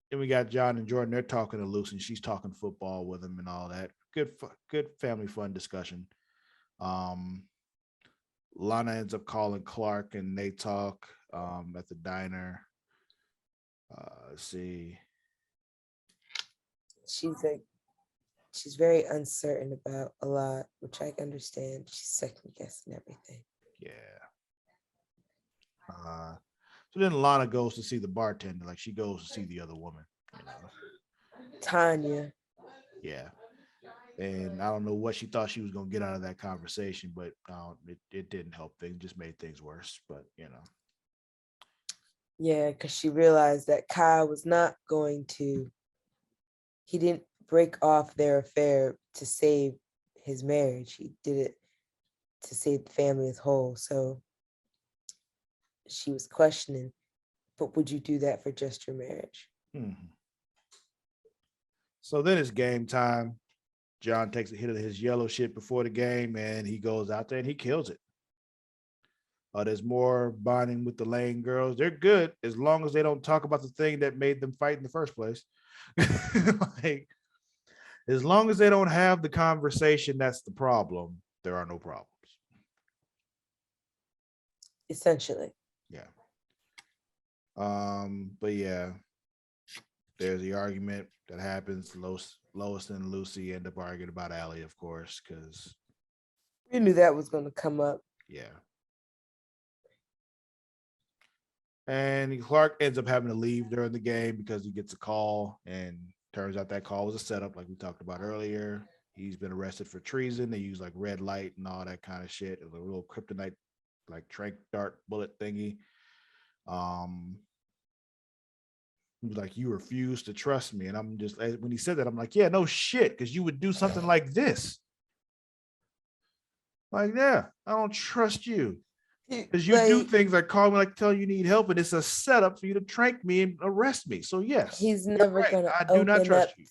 then we got John and Jordan. They're talking to Lucy, and she's talking football with him and all that. Good family fun discussion. Lana ends up calling Clark, and they talk at the diner. Let's see. She's very uncertain about a lot, which I understand. She's second guessing everything. Yeah. So then Lana goes to see the bartender, like she goes to see the other woman, Tanya. Yeah. And I don't know what she thought she was going to get out of that conversation, but it didn't help things, just made things worse. But, Yeah, because she realized that Kyle was not going to, he didn't break off their affair to save his marriage. He did it to save the family as whole. So she was questioning, but would you do that for just your marriage? Mm-hmm. So then it's game time. John takes a hit of his yellow shit before the game, and he goes out there and he kills it. There's more bonding with the Lane girls. They're good as long as they don't talk about the thing that made them fight in the first place. Like, as long as they don't have the conversation, that's the problem. There are no problems. Essentially. Yeah. But yeah, there's the argument that happens. Lois and Lucy end up arguing about Allie, of course, because we knew that was going to come up. Yeah. And Clark ends up having to leave during the game because he gets a call, and turns out that call was a setup, like we talked about earlier. He's been arrested for treason. They use like red light and all that kind of shit. It was a little kryptonite, like trank dart bullet thingy. He was like, you refuse to trust me. And I'm just, when he said that, I'm like, yeah, no shit, because you would do something like this. Like, yeah, I don't trust you. Because you do things like call me, like tell you need help, and it's a setup for you to trank me and arrest me. So yes, he's never gonna. I do not trust you.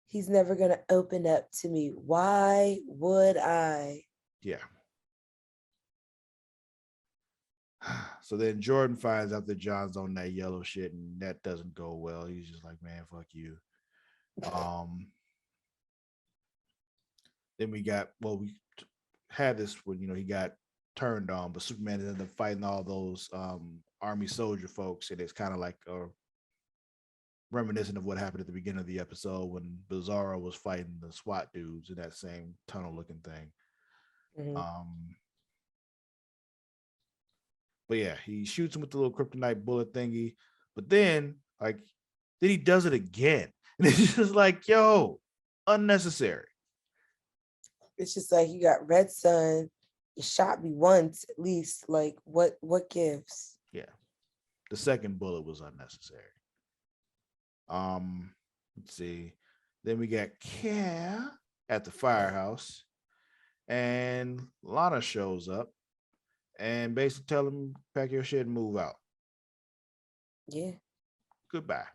He's never gonna open up to me. Why would I? Yeah. So then Jordan finds out that John's on that yellow shit, and that doesn't go well. He's just like, man, fuck you. Then we had this when he got turned on, but Superman ended up fighting all those army soldier folks, and it's kind of like reminiscent of what happened at the beginning of the episode when Bizarro was fighting the SWAT dudes in that same tunnel looking thing. But yeah, he shoots him with the little kryptonite bullet thingy, but then he does it again, and it's just like, yo, unnecessary. It's just like, you got red sun, you shot me once at least. Like, what gives? Yeah, the second bullet was unnecessary. Let's see. Then we got Care at the firehouse, and Lana shows up and basically tell him, pack your shit and move out. Yeah. Goodbye.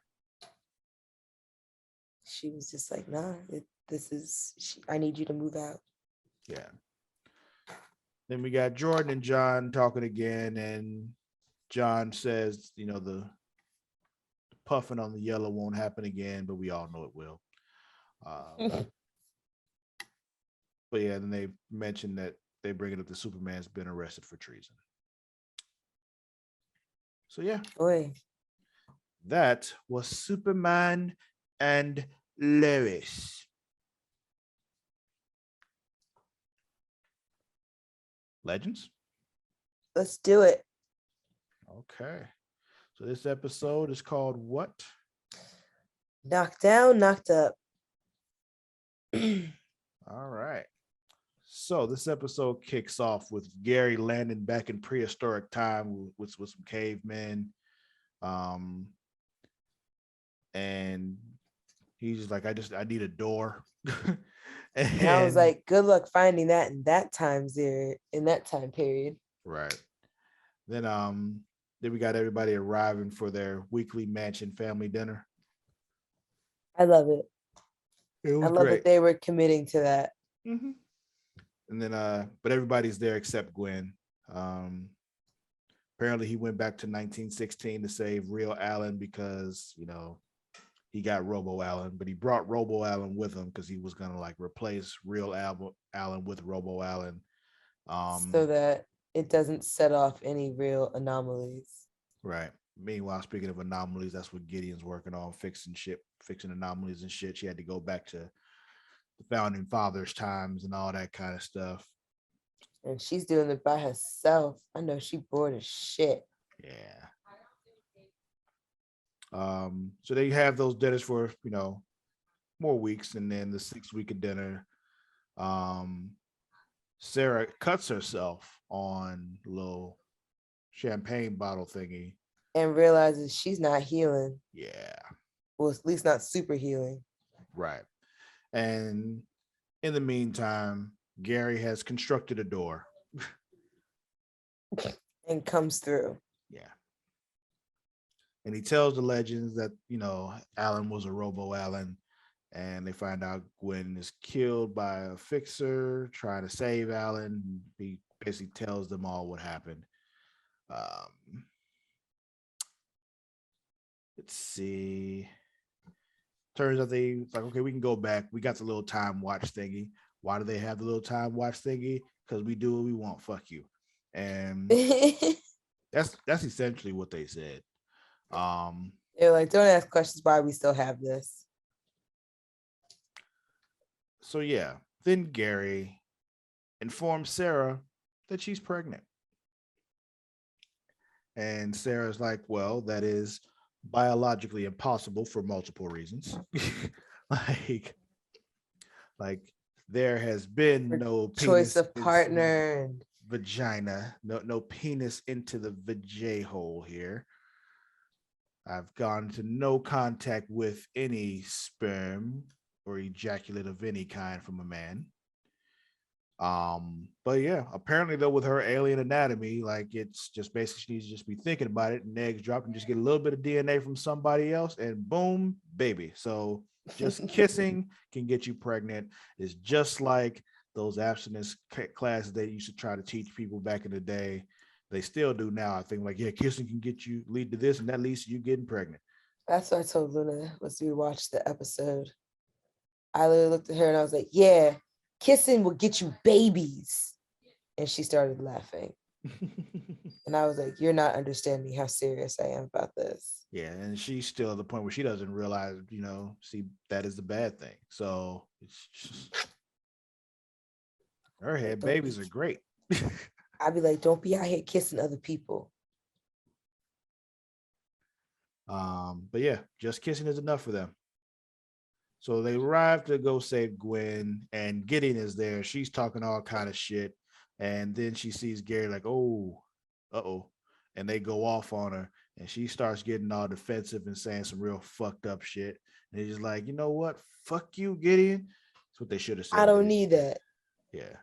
She was just like, nah, I need you to move out. Yeah. Then we got Jordan and John talking again, and John says, the puffing on the yellow won't happen again, but we all know it will. But yeah, then they mentioned that they bring it up that Superman's been arrested for treason. So yeah. Boy. That was Superman and Lois. Legends? Let's do it. Okay. So this episode is called what? Knocked down, knocked up. All right. So this episode kicks off with Gary landing back in prehistoric time with some cavemen. And he's just like, I need a door. And I was like, good luck finding that in that time period. Right. Then we got everybody arriving for their weekly mansion family dinner. I love it. It was I love great that they were committing to that. Mm-hmm. And then but everybody's there except Gwen. Apparently he went back to 1916 to save real Alan because he got Robo Alan, but he brought Robo Alan with him because he was gonna replace real Alan with Robo Alan, so that it doesn't set off any real anomalies. Right. Meanwhile, speaking of anomalies, that's what Gideon's working on, fixing anomalies and shit. She had to go back to the founding fathers' times and all that kind of stuff. And she's doing it by herself. I know she bored as shit. Yeah. So they have those dinners for more weeks, and then the 6th week of dinner, Sarah cuts herself on a little champagne bottle thingy and realizes she's not healing. Yeah. Well, at least not super healing. Right. And in the meantime, Gary has constructed a door and comes through. Yeah. And he tells the legends that, Alan was a Robo Alan, and they find out Gwen is killed by a fixer trying to save Alan. He basically tells them all what happened. Let's see. Turns out it's like, okay, we can go back. We got the little time watch thingy. Why do they have the little time watch thingy? Because we do what we want. Fuck you. And that's essentially what they said. They're like, don't ask questions why we still have this. So yeah, then Gary informs Sarah that she's pregnant. And Sarah's like, well, that is biologically impossible for multiple reasons. like there has been no choice of partner and vagina, no penis into the vajay hole here. I've gone to no contact with any sperm or ejaculate of any kind from a man. But yeah, apparently though, with her alien anatomy, like it's just basically she needs to just be thinking about it, and eggs drop and just get a little bit of DNA from somebody else, and boom, baby. So just kissing can get you pregnant. It's just like those abstinence classes they used to try to teach people back in the day. They still do now. I think like, yeah, kissing can lead to this, and that leads to you getting pregnant. That's what I told Luna once we watched the episode. I literally looked at her and I was like, yeah, kissing will get you babies. And she started laughing. And I was like, you're not understanding how serious I am about this. Yeah, and she's still at the point where she doesn't realize, see, that is the bad thing. So it's just, her head, babies are great. I'd be like, don't be out here kissing other people. But yeah, just kissing is enough for them. So they arrive to go save Gwen, and Gideon is there. She's talking all kind of shit, and then she sees Gary like, oh, and they go off on her, and she starts getting all defensive and saying some real fucked up shit. And he's just like, you know what? Fuck you, Gideon. That's what they should have said. I don't need that. Yeah.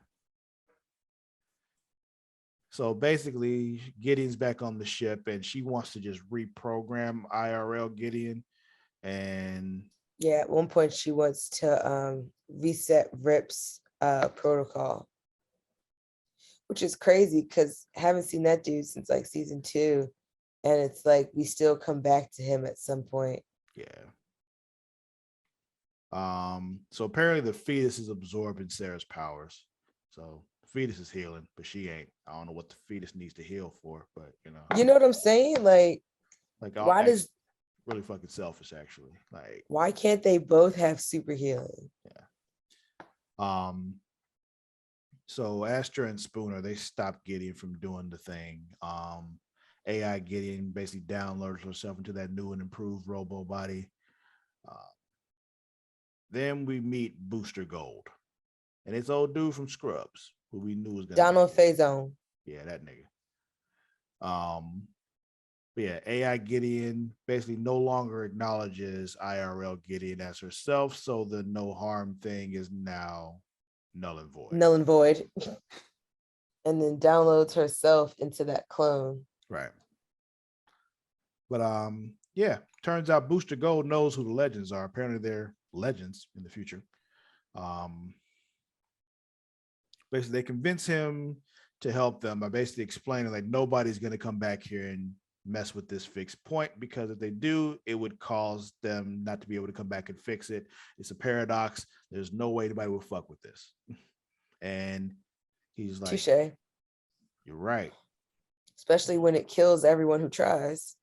So basically, Gideon's back on the ship, and she wants to just reprogram IRL Gideon. And yeah, at one point she wants to reset Rip's protocol, which is crazy because I haven't seen that dude since like season 2, and it's like we still come back to him at some point. Yeah. So apparently the fetus is absorbing Sarah's powers. So fetus is healing, but she ain't. I don't know what the fetus needs to heal for, but you know what I'm saying? Like why does really fucking selfish actually. Like why can't they both have super healing? Yeah. So Astra and Spooner, they stopped Gideon from doing the thing. AI Gideon basically downloads herself into that new and improved robo body. Then we meet Booster Gold, and it's old dude from Scrubs, who we knew was gonna Donald Faison. Yeah, that nigga. But yeah, AI Gideon basically no longer acknowledges IRL Gideon as herself, so the no harm thing is now null and void. Null and void. And then downloads herself into that clone. Right. But yeah, turns out Booster Gold knows who the legends are. Apparently they're legends in the future. Basically they convince him to help them by basically explaining like nobody's going to come back here and mess with this fixed point, because if they do, it would cause them not to be able to come back and fix it. It's a paradox. There's no way anybody will fuck with this. And he's like, touche. You're right. Especially when it kills everyone who tries.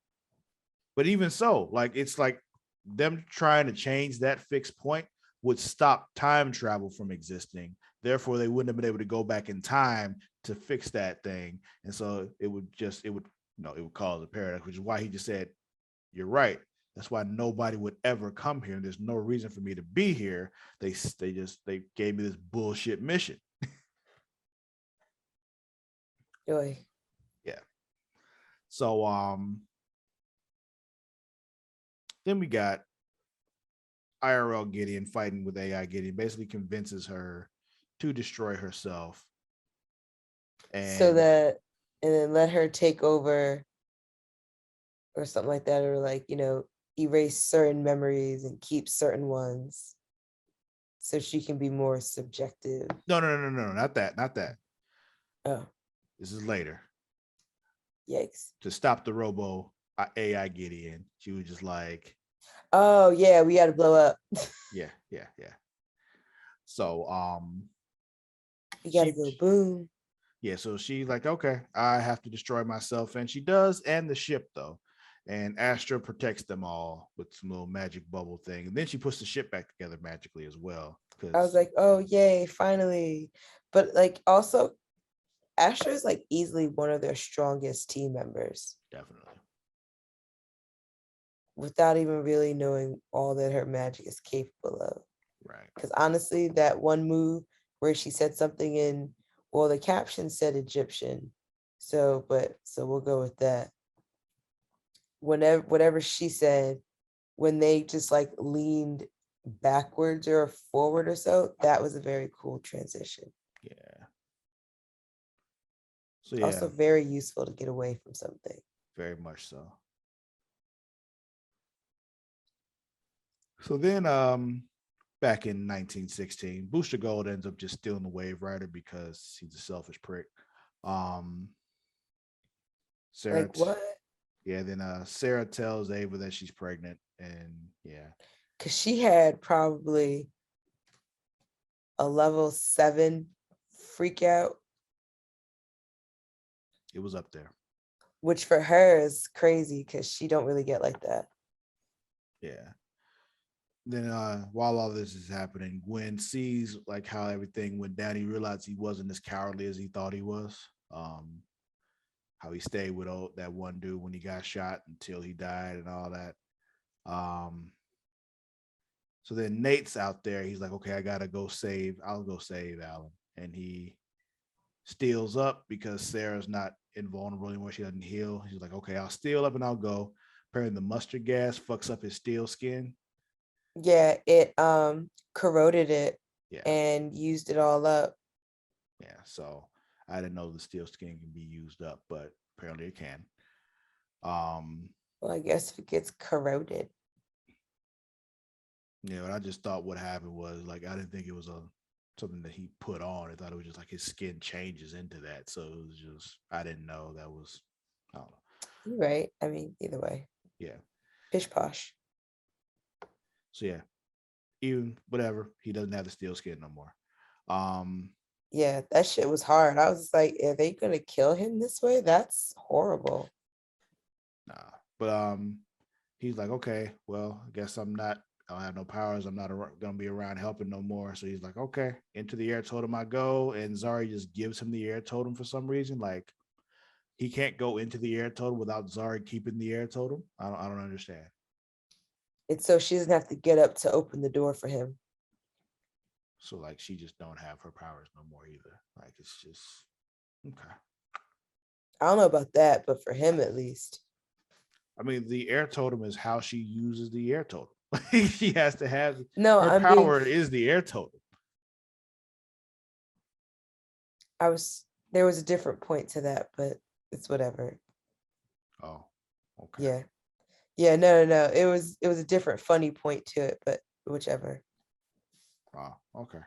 But even so, like it's like them trying to change that fixed point would stop time travel from existing. Therefore, they wouldn't have been able to go back in time to fix that thing. And so it would cause a paradox, which is why he just said, you're right. That's why nobody would ever come here. And there's no reason for me to be here. They gave me this bullshit mission. Joy. Yeah. So then we got IRL Gideon fighting with AI Gideon, basically convinces her to destroy herself. And then let her take over or something like that, or like, erase certain memories and keep certain ones so she can be more subjective. No, not that. Oh. This is later. Yikes. To stop the robo AI Gideon, she was just like, oh yeah, we got to blow up. yeah. So you got to go boom. Yeah, so she's like, okay, I have to destroy myself, and she does, and the ship though. And Astra protects them all with some little magic bubble thing, and then she puts the ship back together magically as well. I was like, oh yay, finally! But like, also, Astra is like easily one of their strongest team members. Definitely. Without even really knowing all that her magic is capable of. Right. Because honestly, that one move where she said something in, well, the caption said Egyptian. So we'll go with that. Whatever she said, when they just like leaned backwards or forward or so, that was a very cool transition. Yeah. So yeah. Also very useful to get away from something. Very much so. So then back in 1916, Booster Gold ends up just stealing the Wave Rider because he's a selfish prick. Sarah, Like what? yeah. Then Sarah tells Ava that she's pregnant, and yeah, Because she had probably a level 7 freak out, it was up there. which for her is crazy because she don't really get like that. Yeah. Then while all this is happening, Gwen sees like how everything went down. He realized he wasn't as cowardly as he thought he was. How he stayed with that one dude when he got shot until he died and all that. Um, so then Nate's out there. He's like, okay, I'll go save Alan. And he steals up because Sarah's not invulnerable anymore. She doesn't heal. He's like, okay, I'll steal up and I'll go. Apparently the mustard gas fucks up his steel skin. Yeah, it corroded it Yeah. and used it all up. Yeah. So I didn't know the steel skin can be used up, but apparently it can. Well, I guess if it gets corroded. Yeah, but I just thought what happened was like I didn't think it was something that he put on. I thought it was just like his skin changes into that. So it was just I didn't know that was I don't know. You're right. I mean, either way. Yeah. Pish posh. So yeah. Even whatever, he doesn't have the steel skin no more. Yeah, that shit was hard. I was like, are they gonna kill him this way? That's horrible. Nah. But he's like, okay, well, I guess I don't have no powers. I'm not gonna be around helping no more. So he's like, okay, into the air totem I go, and Zari just gives him the air totem for some reason. Like he can't go into the air totem without Zari keeping the air totem. I don't understand. It's so she doesn't have to get up to open the door for him. So like she just don't have her powers no more either. Like it's just okay. I don't know about that, but for him at least. I mean, the air totem is how she uses the air totem. She has to have No, her power is the air totem. There was a different point to that, but it's whatever. Oh, okay. Yeah. Yeah, no. It was a different funny point to it, but whichever. Oh, okay.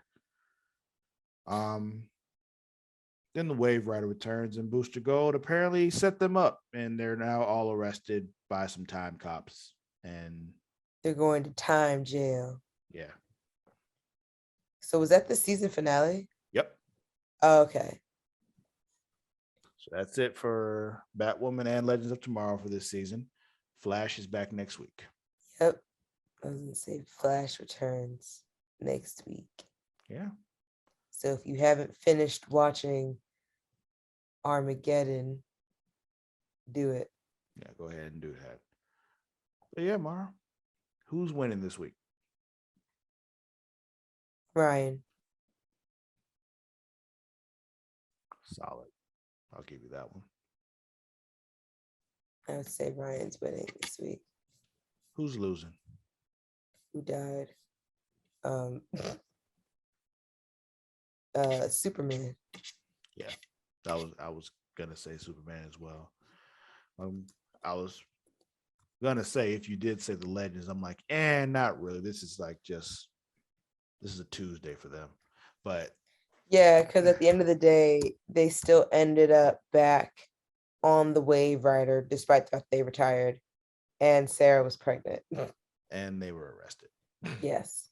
Then the Wave Rider returns and Booster Gold apparently set them up, and they're now all arrested by some time cops. And they're going to time jail. Yeah. So was that the season finale? Yep. Oh, okay. So that's it for Batwoman and Legends of Tomorrow for this season. Flash is back next week. Yep. I was gonna say Flash returns next week. Yeah. So if you haven't finished watching Armageddon, do it. Yeah, go ahead and do that. But yeah, Mara, who's winning this week? Ryan. Solid. I'll give you that one. I would say Ryan's winning this week. Who's losing? Who died? Superman. Yeah, I was gonna say Superman as well. I was gonna say if you did say the Legends, I'm like, not really. This is a Tuesday for them. But yeah, because at the end of the day, they still ended up back on the Wave Rider, despite the fact they retired, and Sarah was pregnant. And they were arrested. Yes.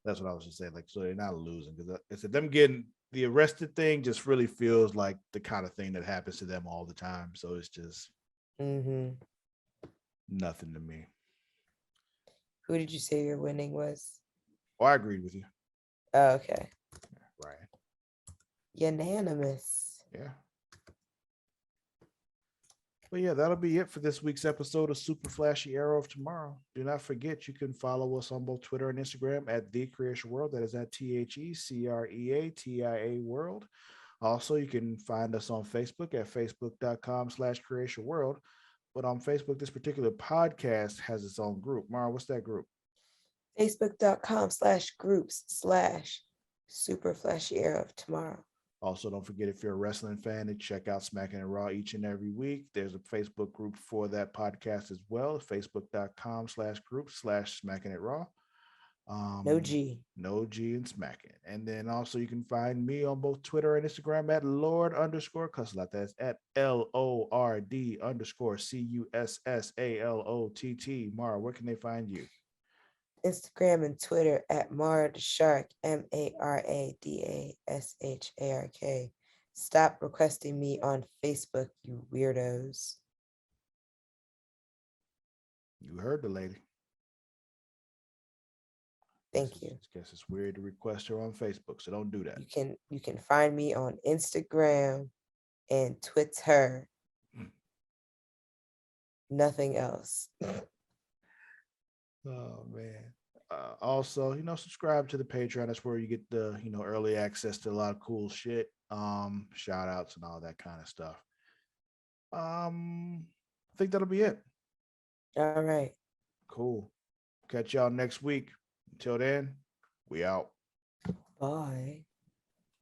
That's what I was just saying. Like, so they're not losing because I said them getting the arrested thing just really feels like the kind of thing that happens to them all the time. So it's just nothing to me. Who did you say your winning was? Oh, I agreed with you. Oh, okay. Right. Unanimous. Yeah. But yeah, that'll be it for this week's episode of Super Flashy Arrow of Tomorrow. Do not forget you can follow us on both Twitter and Instagram at The Creation World. That is at TheCreatia World. Also, you can find us on Facebook at facebook.com/Creation World. But on Facebook, this particular podcast has its own group. Mara, what's that group? Facebook.com/groups/Super Flashy Arrow of Tomorrow. Also, don't forget if you're a wrestling fan to check out Smacking It Raw each and every week. There's a Facebook group for that podcast as well, facebook.com/group/Smacking It Raw. No G. No G and smacking. And then also you can find me on both Twitter and Instagram at Lord_Cussalott. That's at LORD_CUSSALOTT. Mara, where can they find you? Instagram and Twitter at Mara the Shark, MARADASHARK. Stop requesting me on Facebook, you weirdos. You heard the lady. Thank you. Guess it's weird to request her on Facebook, so don't do that. You can find me on Instagram and Twitter. Nothing else. Oh man. Also, subscribe to the Patreon. That's where you get the, early access to a lot of cool shit. Shout outs and all that kind of stuff. I think that'll be it. All right. Cool. Catch y'all next week. Until then, we out. Bye.